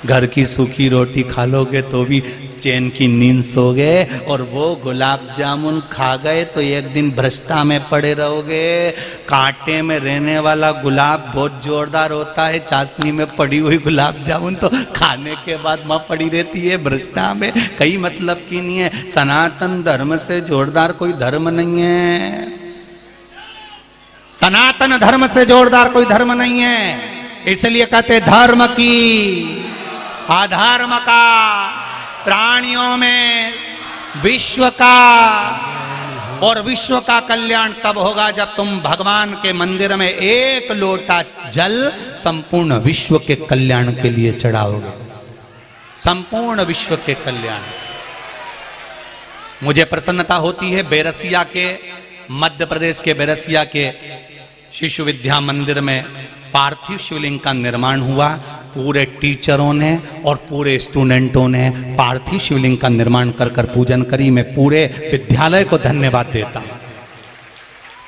घर की सूखी रोटी खा लोगे तो भी चैन की नींद सोगे, और वो गुलाब जामुन खा गए तो एक दिन भ्रष्टा में पड़े रहोगे। कांटे में रहने वाला गुलाब बहुत जोरदार होता है, चाशनी में पड़ी हुई गुलाब जामुन तो खाने के बाद माँ पड़ी रहती है भ्रष्टा में, कई मतलब की नहीं है। सनातन धर्म से जोरदार कोई धर्म नहीं है, सनातन धर्म से जोरदार कोई धर्म नहीं है। इसलिए कहते धर्म की अधर्म का, प्राणियों में विश्व का, और विश्व का कल्याण तब होगा जब तुम भगवान के मंदिर में एक लोटा जल संपूर्ण विश्व के कल्याण के लिए चढ़ाओगे, संपूर्ण विश्व के कल्याण। मुझे प्रसन्नता होती है बेरसिया के, मध्य प्रदेश के बेरसिया के शिशु विद्या मंदिर में पार्थिव शिवलिंग का निर्माण हुआ पूरे टीचरों ने और पूरे स्टूडेंटों ने पार्थिव शिवलिंग का निर्माण कर कर पूजन करी। मैं पूरे विद्यालय को धन्यवाद देता हूं,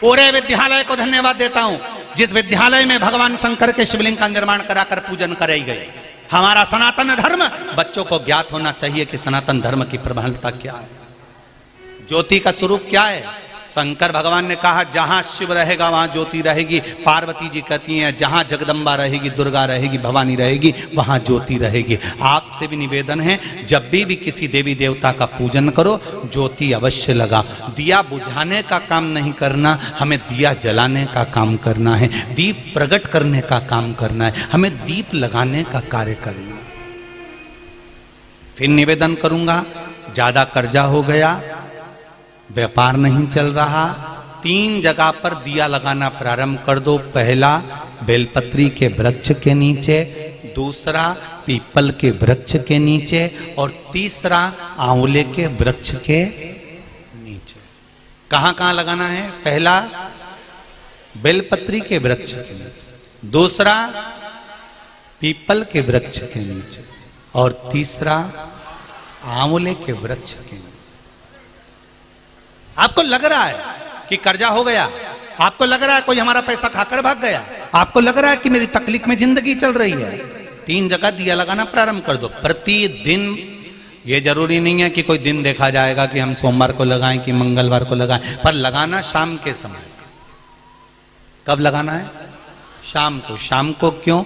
पूरे विद्यालय को धन्यवाद देता हूं, जिस विद्यालय में भगवान शंकर के शिवलिंग का निर्माण कराकर पूजन कराई गई। हमारा सनातन धर्म, बच्चों को ज्ञात होना चाहिए कि सनातन धर्म की प्रबलता क्या है, ज्योति का स्वरूप क्या है। शंकर भगवान ने कहा जहां शिव रहेगा वहां ज्योति रहेगी। पार्वती जी कहती हैं जहां जगदम्बा रहेगी, दुर्गा रहेगी, भवानी रहेगी, वहां ज्योति रहेगी। आपसे भी निवेदन है, जब भी किसी देवी देवता का पूजन करो, ज्योति अवश्य लगा। दिया बुझाने का काम नहीं करना, हमें दिया जलाने का काम करना है, दीप प्रकट करने का काम करना है, हमें दीप लगाने का कार्य करना है। फिर निवेदन करूंगा, ज्यादा कर्जा हो गया, व्यापार नहीं चल रहा, 3 जगह पर दिया लगाना प्रारंभ कर दो। पहला बेलपत्री के वृक्ष के नीचे, दूसरा पीपल के वृक्ष के नीचे और तीसरा आंवले के वृक्ष के नीचे। कहां कहां लगाना है? पहला बेलपत्री के वृक्ष के नीचे, दूसरा पीपल के वृक्ष के नीचे और तीसरा आंवले के वृक्ष के नीचे। आपको लग रहा है कि कर्जा हो गया, आपको लग रहा है कोई हमारा पैसा खाकर भाग गया, आपको लग रहा है कि मेरी तकलीफ में जिंदगी चल रही है, 3 जगह दिया लगाना प्रारंभ कर दो प्रतिदिन। ये जरूरी नहीं है कि कोई दिन देखा जाएगा कि हम सोमवार को लगाएं कि मंगलवार को लगाएं, पर लगाना शाम के समय। कब लगाना है? शाम को। शाम को क्यों?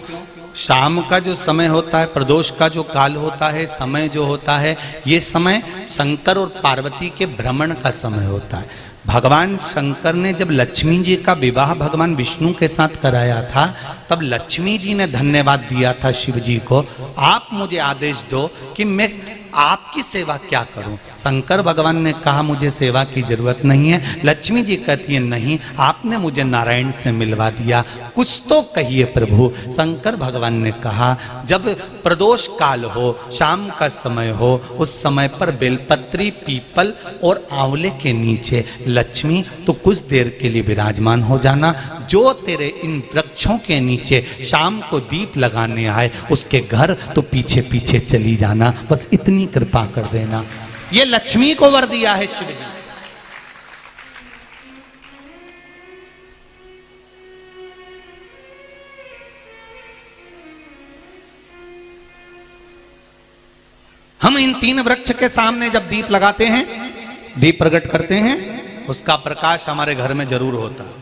शाम का जो समय होता है, प्रदोष का जो काल होता है, समय जो होता है, ये समय शंकर और पार्वती के भ्रमण का समय होता है। भगवान शंकर ने जब लक्ष्मी जी का विवाह भगवान विष्णु के साथ कराया था, तब लक्ष्मी जी ने धन्यवाद दिया था शिव जी को, आप मुझे आदेश दो कि मैं आपकी सेवा क्या करूं। शंकर भगवान ने कहा मुझे सेवा की जरूरत नहीं है। लक्ष्मी जी कहती है नहीं, आपने मुझे नारायण से मिलवा दिया, कुछ तो कहिए प्रभु। शंकर भगवान ने कहा जब प्रदोष काल हो, शाम का समय हो, उस समय पर बेलपत्री, पीपल और आंवले के नीचे लक्ष्मी तो कुछ देर के लिए विराजमान हो जाना। जो तेरे इन वृक्षों के नीचे शाम को दीप लगाने आए, उसके घर तो पीछे पीछे चली जाना, बस इतनी कृपा कर देना। ये लक्ष्मी को वर दिया है शिव जी। हम इन 3 वृक्ष के सामने जब दीप लगाते हैं, दीप प्रकट करते हैं, उसका प्रकाश हमारे घर में जरूर होता है,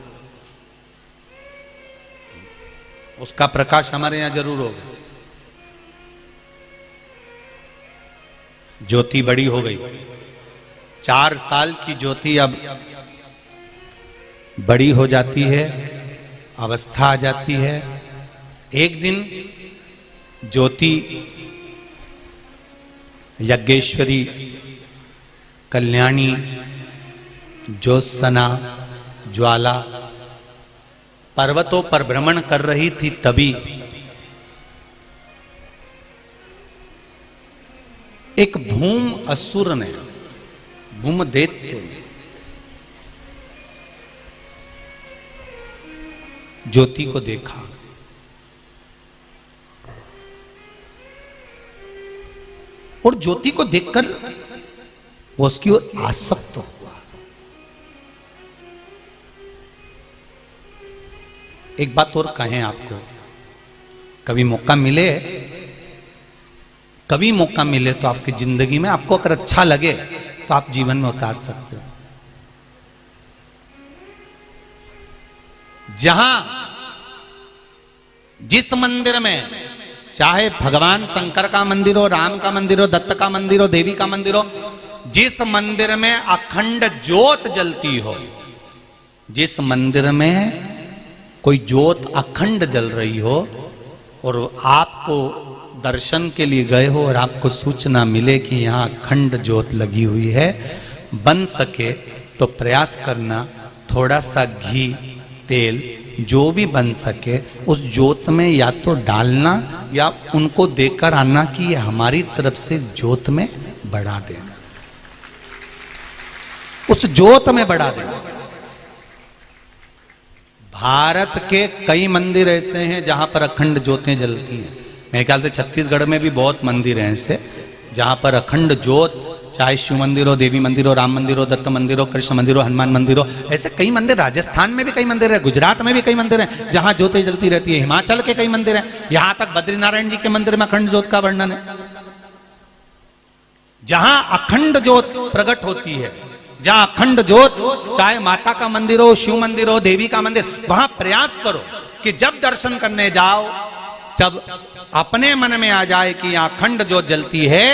उसका प्रकाश हमारे यहां जरूर होगा। ज्योति बड़ी हो गई, 4 साल की ज्योति अब बड़ी हो जाती है, अवस्था आ जाती है। एक दिन ज्योति यज्ञेश्वरी, कल्याणी, ज्योत्सना, ज्वाला पर्वतों पर भ्रमण कर रही थी, तभी एक भूम असुर ने, भूम दैत्य ने ज्योति को देखा और ज्योति को देखकर वो उसकी ओर आसक्त हुआ। एक बात और कहें आपको, कभी मौका मिले तो आपकी जिंदगी में आपको अगर अच्छा लगे तो आप जीवन में उतार सकते हो। जहां जिस मंदिर में, चाहे भगवान शंकर का मंदिर हो, राम का मंदिर हो, दत्त का मंदिर हो, देवी का मंदिर हो, जिस मंदिर में अखंड ज्योत जलती हो, जिस मंदिर में कोई ज्योत अखंड जल रही हो और आपको दर्शन के लिए गए हो और आपको सूचना मिले कि यहाँ अखंड ज्योत लगी हुई है, बन सके तो प्रयास करना थोड़ा सा घी, तेल, जो भी बन सके उस ज्योत में या तो डालना या उनको देकर आना कि ये हमारी तरफ से ज्योत में बढ़ा देना, उस ज्योत में बढ़ा देना। भारत के कई मंदिर ऐसे हैं जहां पर अखंड ज्योतें जलती हैं। मेरे ख्याल से छत्तीसगढ़ में भी बहुत मंदिर हैं ऐसे जहाँ पर अखंड ज्योत, चाहे शिव मंदिर हो, देवी मंदिर हो, राम मंदिर हो, दत्त मंदिर हो, कृष्ण मंदिर हो, हनुमान मंदिर हो, ऐसे कई मंदिर, राजस्थान में भी कई मंदिर है, गुजरात में भी कई मंदिर हैं जहाँ ज्योतें जलती रहती है, हिमाचल के कई मंदिर हैं, यहाँ तक बद्रीनारायण जी के मंदिर में अखंड ज्योत का वर्णन है। जहां अखंड ज्योत प्रकट होती है, जहां अखंड ज्योत, चाहे माता का मंदिर हो, शिव मंदिर हो, देवी का मंदिर, वहां प्रयास करो कि जब दर्शन करने जाओ, जब अपने मन में आ जाए कि यहाँ अखंड ज्योत जलती है,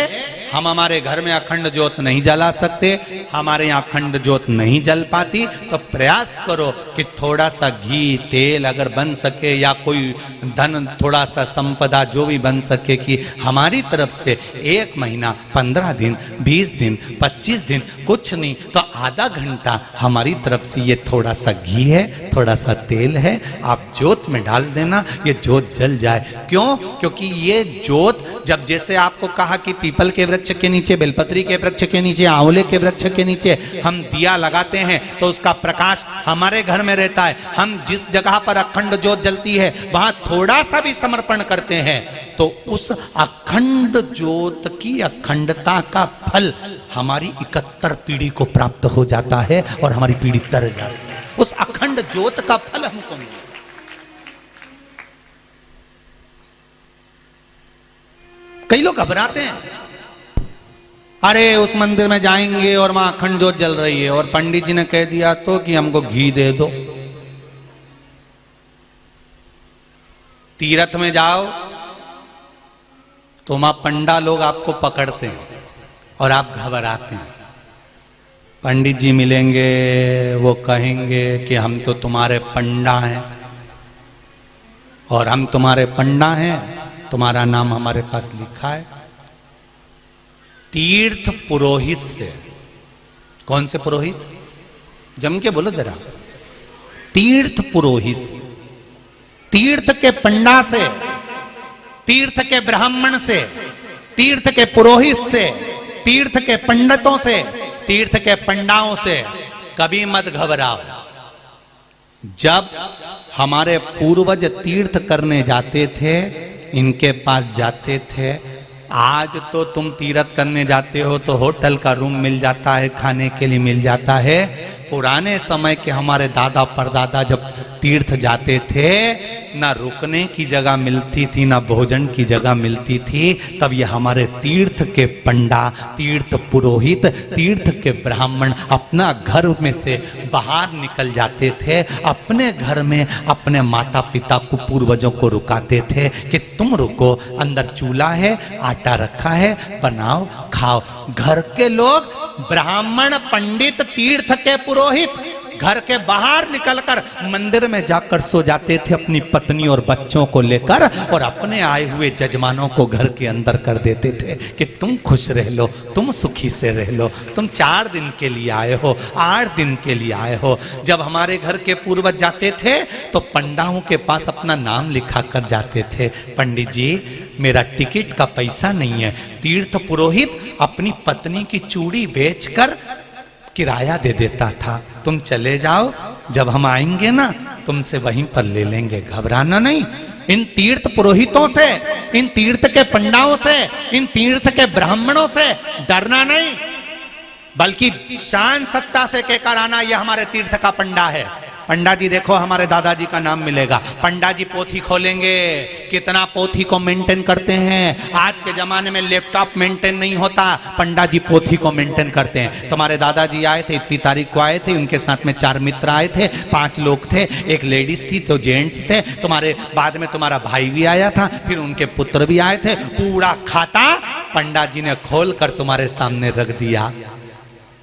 हम हमारे घर में अखंड ज्योत नहीं जला सकते, हमारे यहाँ अखंड ज्योत नहीं जल पाती, तो प्रयास करो कि थोड़ा सा घी तेल अगर बन सके या कोई धन थोड़ा सा संपदा जो भी बन सके कि हमारी तरफ से 1 महीना 15 दिन 20 दिन 25 दिन कुछ नहीं तो आधा घंटा हमारी तरफ से ये थोड़ा सा घी है, थोड़ा सा तेल है, आप ज्योत में डाल देना, ये ज्योत जल जाए। क्यों? क्योंकि ये ज्योत, जब जैसे आपको कहा कि पीपल के वृक्ष के नीचे, बेलपत्री के वृक्ष के नीचे, आंवले के वृक्ष के नीचे हम दिया लगाते हैं तो उसका प्रकाश हमारे घर में रहता है। हम जिस जगह पर अखंड ज्योत जलती है वहां थोड़ा सा भी समर्पण करते हैं तो उस अखंड ज्योत की अखंडता का फल हमारी 71 पीढ़ी को प्राप्त हो जाता है और हमारी पीढ़ी तर जाती है। उस अखंड ज्योत का फल हमको मिले। कई लोग घबराते हैं, अरे उस मंदिर में जाएंगे और वहां अखंड ज्योत जल रही है और पंडित जी ने कह दिया तो कि हमको घी दे दो। तीर्थ में जाओ तो वहां पंडा लोग आपको पकड़ते हैं और आप घबराते हैं। पंडित जी मिलेंगे, वो कहेंगे कि हम तो तुम्हारे पंडा हैं और हम तुम्हारे पंडा हैं, तुम्हारा नाम हमारे पास लिखा है। तीर्थ पुरोहित से, कौन से पुरोहित? जम के बोलो जरा। तीर्थ पुरोहित, तीर्थ के पंडा से, तीर्थ के ब्राह्मण से, तीर्थ के पुरोहित से, तीर्थ के पंडितों से, तीर्थ के पंडाओं से कभी मत घबराओ। जब हमारे पूर्वज तीर्थ करने जाते थे, इनके पास जाते थे, आज तो तुम तीर्थ करने जाते हो तो होटल का रूम मिल जाता है, खाने के लिए मिल जाता है। पुराने समय के हमारे दादा परदादा जब तीर्थ जाते थे, ना रुकने की जगह मिलती थी, ना भोजन की जगह मिलती थी। तब ये हमारे तीर्थ के पंडा, तीर्थ पुरोहित, तीर्थ के ब्राह्मण अपना घर में से बाहर निकल जाते थे, अपने घर में अपने माता पिता को, पूर्वजों को रुकाते थे कि तुम रुको, अंदर चूल्हा है, आटा रखा है, बनाओ खाओ। घर के लोग, ब्राह्मण, पंडित, तीर्थ के पुरोहित घर के बाहर निकलकर मंदिर में जाकर सो जाते थे अपनी पत्नी और बच्चों को लेकर, और अपने आए हुए जजमानों को घर के अंदर कर देते थे कि तुम खुश रह लो, तुम सुखी से रह लो, तुम 4 दिन के लिए आए हो, 8 दिन के लिए आए हो। जब हमारे घर के पूर्वज जाते थे तो पंडाओं के पास अपना नाम लिखा कर जाते थे, पंडित जी मेरा टिकट का पैसा नहीं है। तीर्थ पुरोहित अपनी पत्नी की चूड़ी बेचकर किराया दे देता था, तुम चले जाओ, जब हम आएंगे ना तुमसे वहीं पर ले लेंगे, घबराना नहीं। इन तीर्थ पुरोहितों से, इन तीर्थ के पंडाओं से, इन तीर्थ के ब्राह्मणों से डरना नहीं, बल्कि शान सत्ता से कहकर आना, यह हमारे तीर्थ का पंडा है। पंडा जी देखो, हमारे दादाजी का नाम मिलेगा। पंडा जी पोथी खोलेंगे, कितना पोथी को मेंटेन करते हैं। आज के जमाने में लैपटॉप मेंटेन नहीं होता, पंडा जी पोथी को मेंटेन करते हैं। तुम्हारे दादाजी आए थे, इतनी तारीख को आए थे, उनके साथ में 4 मित्र आए थे, 5 लोग थे, एक लेडीज थी, तो जेंट्स थे। तुम्हारे बाद में तुम्हारा भाई भी आया था, फिर उनके पुत्र भी आए थे। पूरा खाता पंडा जी ने खोल कर तुम्हारे सामने रख दिया।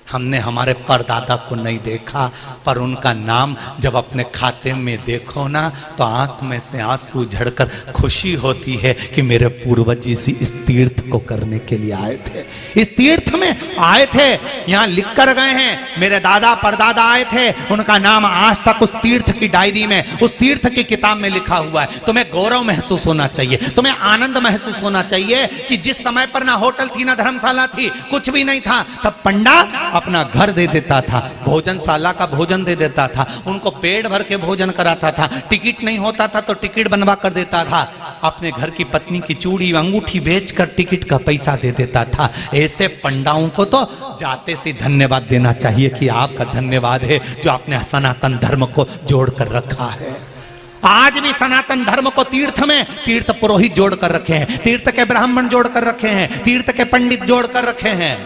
हमने हमारे परदादा को नहीं देखा, पर उनका नाम जब अपने खाते में देखो ना तो आंख में से आंसू झड़कर खुशी होती है कि मेरे पूर्वज इस तीर्थ को करने के लिए आए थे, इस तीर्थ में आए थे, यहाँ लिख कर गए हैं, मेरे दादा परदादा आए थे, उनका नाम आज तक उस तीर्थ की डायरी में, उस तीर्थ की किताब में लिखा हुआ है। तुम्हें गौरव महसूस होना चाहिए, तुम्हें आनंद महसूस होना चाहिए कि जिस समय पर ना होटल थी, ना धर्मशाला थी, कुछ भी नहीं था, तब पंडा अपना घर दे देता था, भोजनशाला का भोजन दे देता था, उनको पेट भर के भोजन कराता था, टिकट नहीं होता था तो टिकट बनवा कर देता था। अपने घर की पत्नी की चूड़ी अंगूठी बेचकर टिकट का पैसा दे देता था। ऐसे पंडाओं को तो जाते से धन्यवाद देना चाहिए कि आपका धन्यवाद है जो आपने सनातन धर्म को जोड़ कर रखा है। आज भी सनातन धर्म को तीर्थ में तीर्थ पुरोहित जोड़ कर रखे हैं, तीर्थ के ब्राह्मण जोड़ कर रखे हैं, तीर्थ के पंडित जोड़ कर रखे हैं।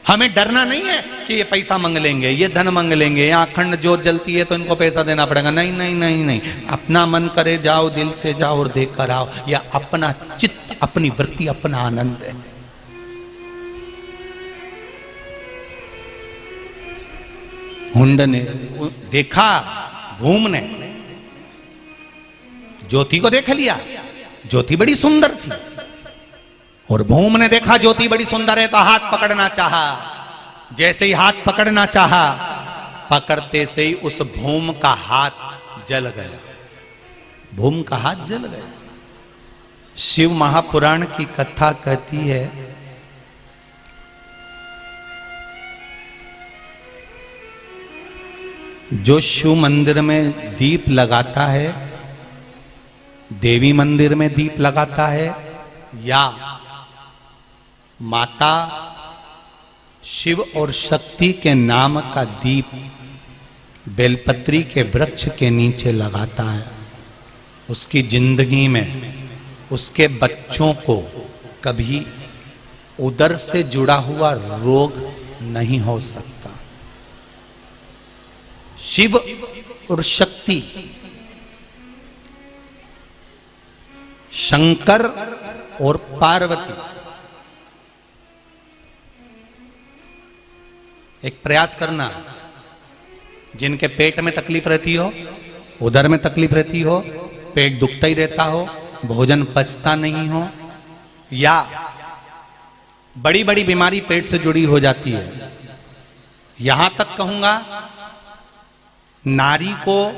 हमें डरना नहीं है कि ये पैसा मांग लेंगे, ये धन मांग लेंगे, यहाँ अखंड जोत जलती है तो इनको पैसा देना पड़ेगा। नहीं नहीं नहीं नहीं, अपना मन करे जाओ, दिल से जाओ और देख कर आओ। या अपना चित्त, अपनी वृत्ति, अपना आनंद है। हुंड ने देखा, भूम ने ज्योति को देख लिया, ज्योति बड़ी सुंदर थी, और भूम ने देखा ज्योति बड़ी सुंदर है तो हाथ पकड़ना चाहा। जैसे ही हाथ पकड़ना चाहा, पकड़ते से ही उस भूम का हाथ जल गया, भूम का हाथ जल गया। शिव महापुराण की कथा कहती है जो शिव मंदिर में दीप लगाता है, देवी मंदिर में दीप लगाता है, या माता शिव और शक्ति के नाम का दीप बेलपत्री के वृक्ष के नीचे लगाता है, उसकी जिंदगी में उसके बच्चों को कभी उदर से जुड़ा हुआ रोग नहीं हो सकता। शिव और शक्ति, शंकर और पार्वती, एक प्रयास करना, जिनके पेट में तकलीफ रहती हो, उदर में तकलीफ रहती हो, पेट दुखता ही रहता हो, भोजन पचता नहीं हो, या बड़ी बड़ी बीमारी पेट से जुड़ी हो जाती है। यहां तक कहूंगा, नारी को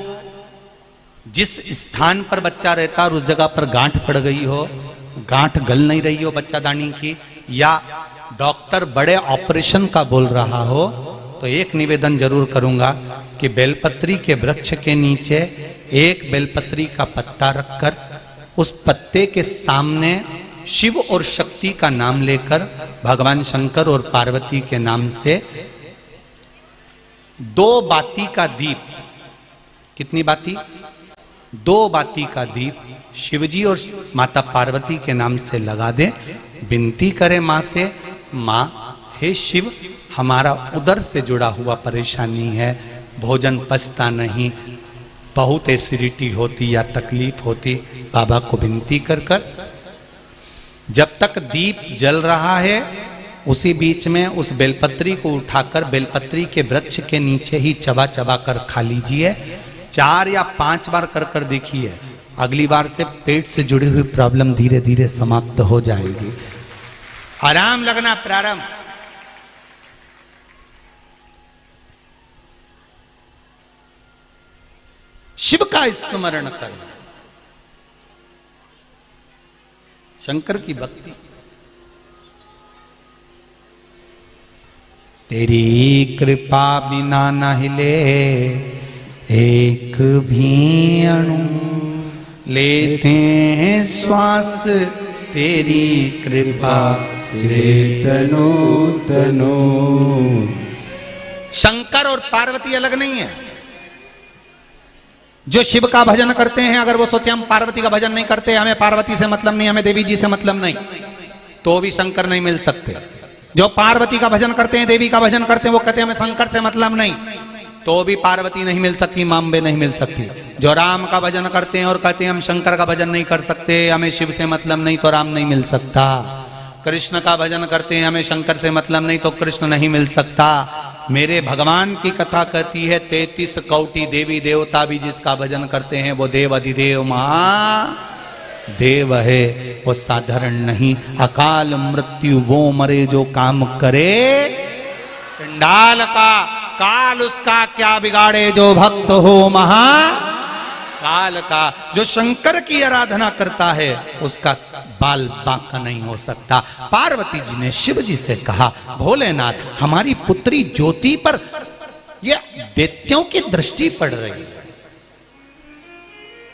जिस स्थान पर बच्चा रहता और उस जगह पर गांठ पड़ गई हो, गांठ गल नहीं रही हो बच्चादानी की, या डॉक्टर बड़े ऑपरेशन का बोल रहा हो, तो एक निवेदन जरूर करूंगा कि बेलपत्री के वृक्ष के नीचे एक बेलपत्री का पत्ता रखकर उस पत्ते के सामने शिव और शक्ति का नाम लेकर भगवान शंकर और पार्वती के नाम से 2 बाती का दीप, कितनी बाती? 2 बाती का दीप शिवजी और माता पार्वती के नाम से लगा दें। विनती करें मां से, मां हे शिव, हमारा उदर से जुड़ा हुआ परेशानी है, भोजन पचता नहीं, बहुत एसिडिटी होती या तकलीफ होती, बाबा को विनती कर कर। जब तक दीप जल रहा है उसी बीच में उस बेलपत्री को उठाकर बेलपत्री के वृक्ष के नीचे ही चबा चबा कर खा लीजिए। 4 या 5 बार कर कर देखिए, अगली बार से पेट से जुड़ी हुई प्रॉब्लम धीरे धीरे समाप्त हो जाएगी, आराम लगना प्रारंभ। शिव का स्मरण करना, शंकर की भक्ति। तेरी कृपा बिना न हिले एक भी अणु, लेते हैं श्वास तेरी कृपा से तनो तनो। शंकर और पार्वती अलग नहीं है। जो शिव का भजन करते हैं, अगर वो सोचे हम पार्वती का भजन नहीं करते, हमें पार्वती से मतलब नहीं, हमें देवी जी से मतलब नहीं, तो भी शंकर नहीं मिल सकते। जो पार्वती का भजन करते हैं, देवी का भजन करते हैं, वो कहते हैं हमें शंकर से मतलब नहीं, तो भी पार्वती नहीं मिल सकती, मांबे नहीं मिल सकती। जो राम का भजन करते हैं और कहते हैं हम शंकर का भजन नहीं कर सकते, हमें शिव से मतलब नहीं, तो राम नहीं मिल सकता। कृष्ण का भजन करते हैं, हमें शंकर से मतलब नहीं, तो कृष्ण नहीं मिल सकता। मेरे भगवान की कथा कहती है 33 कोटि देवी देवता भी जिसका भजन करते हैं वो देव अधिदेव महादेव है, वो साधारण नहीं। अकाल मृत्यु वो मरे जो काम करे, चंडाल का काल उसका क्या बिगाड़े, जो भक्त हो महाकाल का। जो शंकर की आराधना करता है उसका बाल बांका नहीं हो सकता। पार्वती जी ने शिव जी से कहा, भोलेनाथ हमारी पुत्री ज्योति पर ये दैत्यों की दृष्टि पड़ रही है,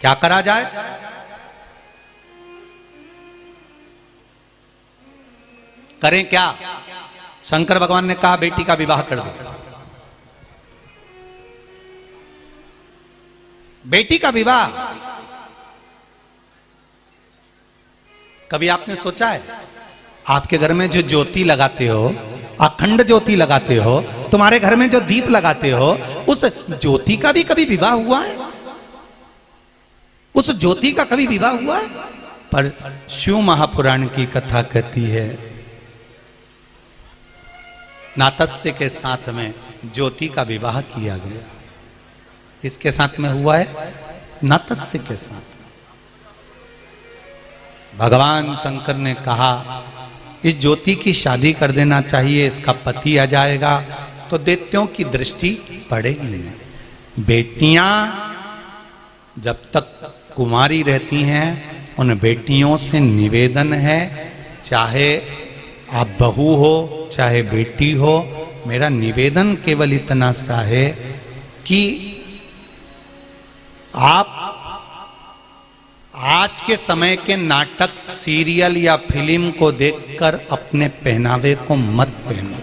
क्या करा जाए? करें क्या? शंकर भगवान ने कहा बेटी का विवाह कर दो। बेटी का विवाह कभी आपने सोचा है? आपके घर में जो ज्योति लगाते हो, अखंड ज्योति लगाते हो, तुम्हारे घर में जो दीप लगाते हो, उस ज्योति का भी कभी विवाह हुआ है? उस ज्योति का कभी विवाह हुआ है? पर शिव महापुराण की कथा कहती है नातस्य के साथ में ज्योति का विवाह किया गया। किसके साथ में हुआ है? नातस्य के साथ। भगवान शंकर ने कहा इस ज्योति की शादी कर देना चाहिए, इसका पति आ जाएगा तो दैत्यों की दृष्टि पड़ेगी नहीं। बेटियां जब तक कुमारी रहती हैं उन बेटियों से निवेदन है, चाहे आप बहू हो चाहे बेटी हो, मेरा निवेदन केवल इतना सा है कि आप आज के समय के नाटक, सीरियल या फिल्म को देखकर अपने पहनावे को मत पहनो।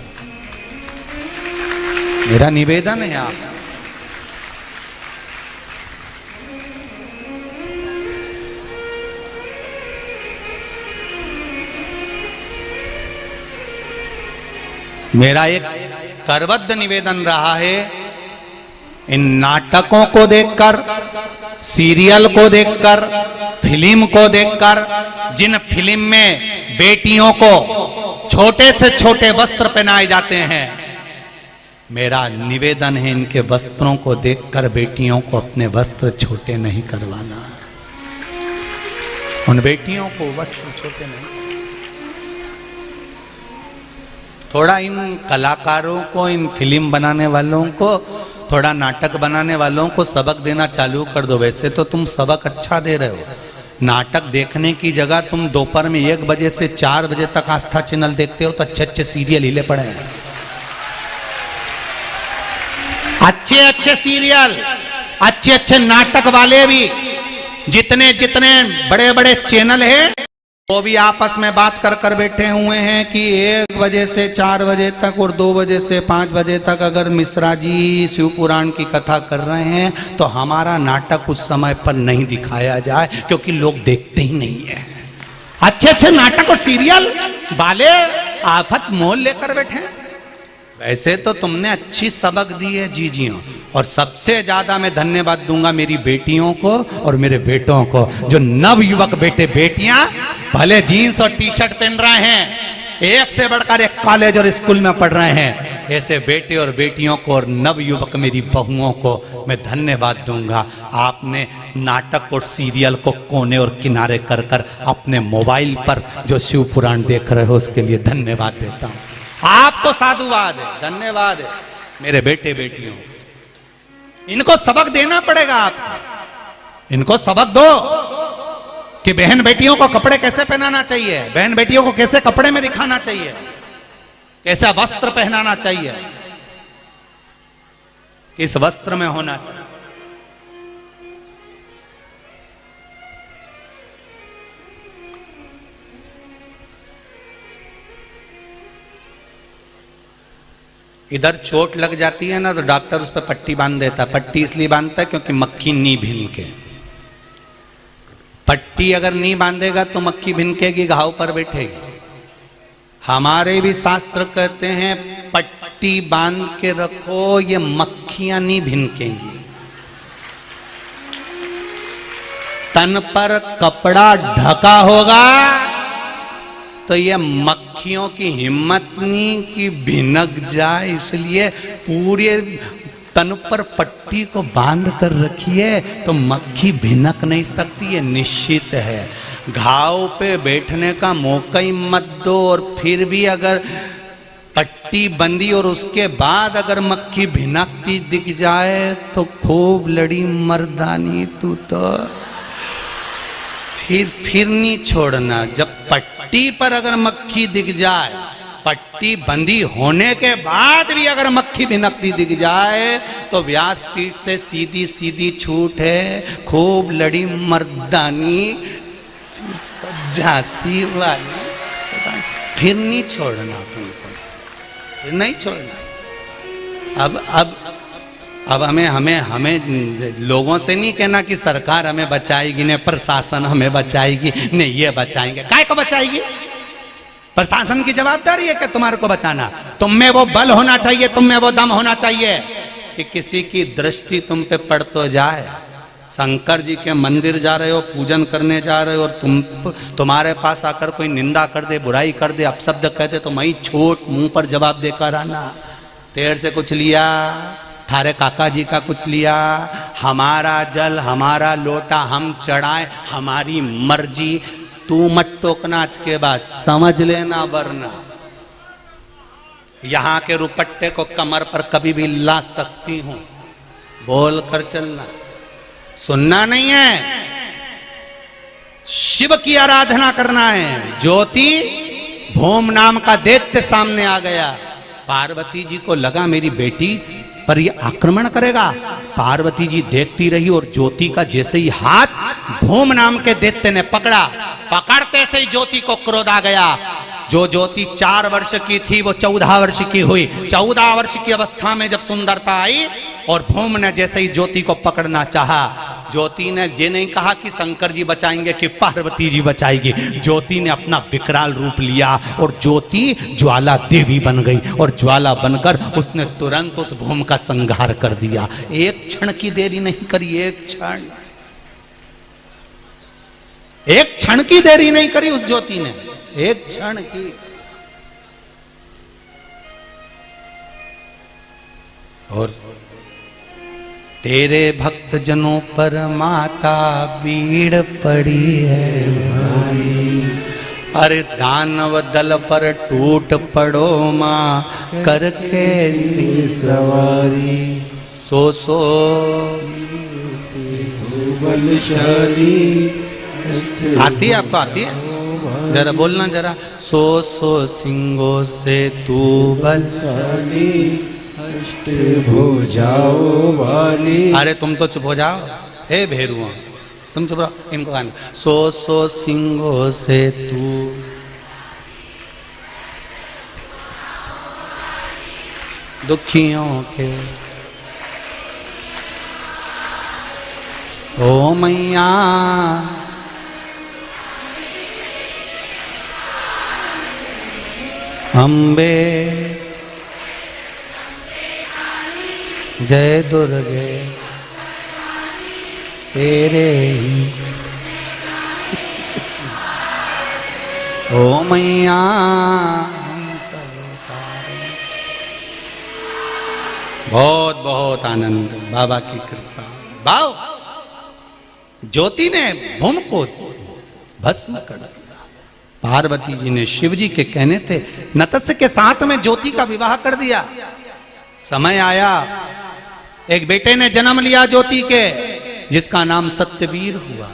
मेरा निवेदन है आप। मेरा एक करबद्ध निवेदन रहा है, इन नाटकों को देखकर, सीरियल को देखकर, फिल्म को देखकर, जिन फिल्म में बेटियों को छोटे से छोटे वस्त्र पहनाए जाते हैं, मेरा निवेदन है इनके वस्त्रों को देखकर बेटियों को अपने वस्त्र छोटे नहीं करवाना। उन बेटियों को वस्त्र छोटे नहीं। थोड़ा इन कलाकारों को, इन फिल्म बनाने वालों को, थोड़ा नाटक बनाने वालों को सबक देना चालू कर दो। वैसे तो तुम सबक अच्छा दे रहे हो। नाटक देखने की जगह तुम दोपहर में 1 बजे से 4 बजे तक आस्था चैनल देखते हो तो अच्छे अच्छे सीरियल हिले पड़े हैं। अच्छे अच्छे सीरियल, अच्छे अच्छे नाटक वाले भी जितने जितने बड़े बड़े चैनल हैं वो भी आपस में बात कर कर बैठे हुए हैं कि 1 बजे से 4 बजे तक और 2 बजे से 5 बजे तक अगर मिश्रा जी शिव पुराण की कथा कर रहे हैं तो हमारा नाटक उस समय पर नहीं दिखाया जाए, क्योंकि लोग देखते ही नहीं है। अच्छे अच्छे नाटक और सीरियल वाले आफत मोल लेकर बैठे हैं। वैसे तो तुमने अच्छी सबक दी है जीजियों, और सबसे ज्यादा मैं धन्यवाद दूंगा मेरी बेटियों को और मेरे बेटों को, जो नव युवक बेटे बेटियां भले जीन्स और टी शर्ट पहन रहे हैं, एक से बढ़कर एक कॉलेज और स्कूल में पढ़ रहे हैं, ऐसे बेटे और बेटियों को और नव युवक मेरी बहुओं को मैं धन्यवाद दूंगा। आपने नाटक और सीरियल को कोने और किनारे कर कर अपने मोबाइल पर जो शिव पुराण देख रहे हो उसके लिए धन्यवाद देता हूं। आपको साधुवाद है, धन्यवाद है। मेरे बेटे बेटियों, इनको सबक देना पड़ेगा। आपको इनको सबक दो कि बहन बेटियों को कपड़े कैसे पहनाना चाहिए, बहन बेटियों को कैसे कपड़े में दिखाना चाहिए, कैसा वस्त्र पहनाना चाहिए, किस वस्त्र में होना चाहिए। इधर चोट लग जाती है ना तो डॉक्टर उस पर पट्टी बांध देता। पट्टी इसलिए बांधता है क्योंकि मक्खी नहीं भिनके। पट्टी अगर नहीं बांधेगा तो मक्खी भिनकेगी, घाव पर बैठेगी। हमारे भी शास्त्र कहते हैं पट्टी बांध के रखो, ये मक्खियां नहीं भिनकेंगी। तन पर कपड़ा ढका होगा तो ये मक्खियों की हिम्मत नहीं कि भिनक जाए, इसलिए पूरे तन पर पट्टी को बांध कर रखिए तो मक्खी भिनक नहीं सकती, ये निश्चित है। घाव पे बैठने का मौका ही मत दो, और फिर भी अगर पट्टी बंदी और उसके बाद अगर मक्खी भिनकती दिख जाए तो खूब लड़ी मर्दानी तू तो फिर नहीं छोड़ना। जब पट्टी पर अगर मक्खी दिख जाए, पट्टी बंदी होने के बाद भी अगर मक्खी भिनकती दिख जाए तो व्यासपीठ से सीधी सीधी छूट है, खूब लड़ी मर्दानी झांसी वाली। फिर नहीं छोड़ना तुमको, फिर नहीं छोड़ना। अब हमें लोगों से नहीं कहना कि सरकार हमें बचाएगी, ने प्रशासन हमें बचाएगी, ने ये बचाएंगे। काय को बचाएगी? प्रशासन की जवाबदारी है कि तुम्हारे को बचाना। तुम में वो बल होना चाहिए, तुम में वो दम होना चाहिए कि किसी की दृष्टि तुम पे पड़ तो जाए। शंकर जी के मंदिर जा रहे हो, पूजन करने जा रहे हो, और तुम्हारे पास आकर कोई निंदा कर दे, बुराई कर दे, अपशब्द कह दे, तो मैं छोट मुंह पर जवाब देकर आना। तेरे से कुछ लिया, थारे काका जी का कुछ लिया, हमारा जल हमारा लोटा हम चढ़ाए, हमारी मर्जी। तू मत टोकना, आज के बाद समझ लेना, वरना यहां के रुपट्टे को कमर पर कभी भी ला सकती हूं। बोल कर चलना, सुनना नहीं है। शिव की आराधना करना है। ज्योति भूम नाम का दैत्य सामने आ गया। पार्वती जी को लगा मेरी बेटी पर ये आक्रमण करेगा। पार्वती जी देखती रही और ज्योति का जैसे ही हाथ भूम नाम के दैत्य ने पकड़ा, पकड़ते से ही ज्योति को क्रोध आ गया। जो ज्योति 4 वर्ष की थी वो 14 वर्ष की हुई। 14 वर्ष की अवस्था में जब सुंदरता आई और भूम ने जैसे ही ज्योति को पकड़ना चाहा, ज्योति ने ये नहीं कहा कि शंकर जी बचाएंगे कि पार्वती जी बचाएगी। ज्योति ने अपना विकराल रूप लिया और ज्योति ज्वाला देवी बन गई, और ज्वाला बनकर उसने तुरंत उस भूम का संहार कर दिया। एक क्षण की देरी नहीं करी, एक क्षण की देरी नहीं करी उस ज्योति ने, एक क्षण की। और तेरे भक्त जनों पर माता भीड़ पड़ी है भारी, अरे दानव दल पर टूट पड़ो मां करके सी सवारी। सो बलशाली आती है आपको? आती है? जरा बोलना जरा। सो सिंगो से तू बलशाली अष्ट भुजाओं वाली। अरे तुम तो चुप हो जाओ, हे भेरुआ तुम चुप रहो, इनको गाना। सो सिंगो से तू दुखियों के, ओ मैया अम्बे जय दुर्गे तेरे ही, ओ मैया हम सब उतारे। बहुत बहुत आनंद, बाबा की कृपा। भाव ज्योति ने भूम को भस्म कर दिया। पार्वती जी ने शिव जी के कहने थे नतस्य के साथ में ज्योति का विवाह कर दिया। समय आया, एक बेटे ने जन्म लिया ज्योति के, जिसका नाम सत्यवीर हुआ।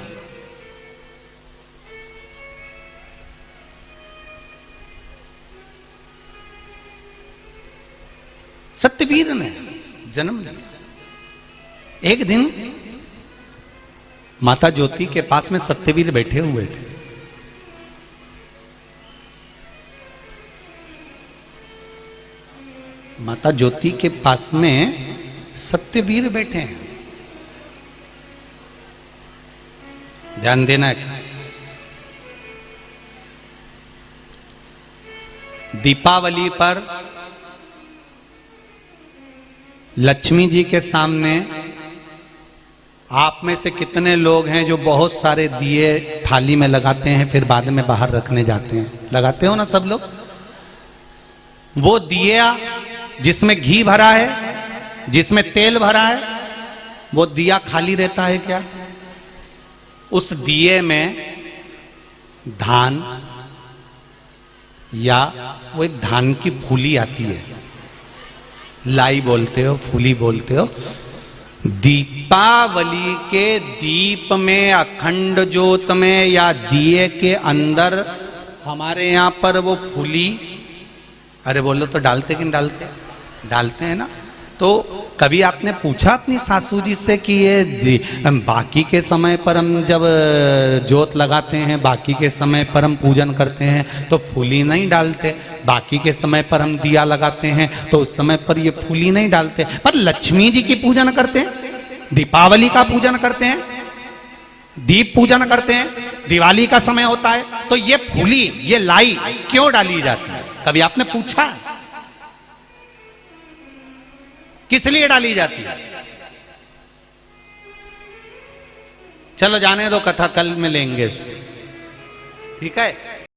सत्यवीर ने जन्म लिया। एक दिन माता ज्योति के पास में सत्यवीर बैठे हुए थे। माता ज्योति के पास में सत्यवीर बैठे हैं। ध्यान देना है। दीपावली पर लक्ष्मी जी के सामने आप में से कितने लोग हैं जो बहुत सारे दिए थाली में लगाते हैं फिर बाद में बाहर रखने जाते हैं? लगाते हो ना सब लोग। वो दिया जिसमें घी भरा है, जिसमें तेल भरा है, वो दिया खाली रहता है क्या? उस दिए में धान या वो एक धान की फूली आती है, लाई बोलते हो, फूली बोलते हो। दीपावली के दीप में, अखंड ज्योत में या दिए के अंदर हमारे यहाँ पर वो फूली, अरे बोलो तो डालते कि नहीं डालते? डालते हैं ना। तो तो कभी आपने पूछा अपनी सासू जी से कि ये बाकी के समय पर हम जब जोत लगाते हैं, बाकी के समय पर हम पूजन करते हैं तो फूली नहीं डालते, बाकी के समय पर हम दिया लगाते हैं तो उस समय पर ये फूली नहीं डालते, पर लक्ष्मी जी की पूजन करते हैं, दीपावली का पूजन करते हैं, दीप पूजन करते हैं, दिवाली का समय होता है तो ये फूली, ये लाई क्यों डाली जाती है? कभी आपने पूछा? किस लिए डाली जाती है? चलो जाने दो, कथा कल में लेंगे, ठीक है।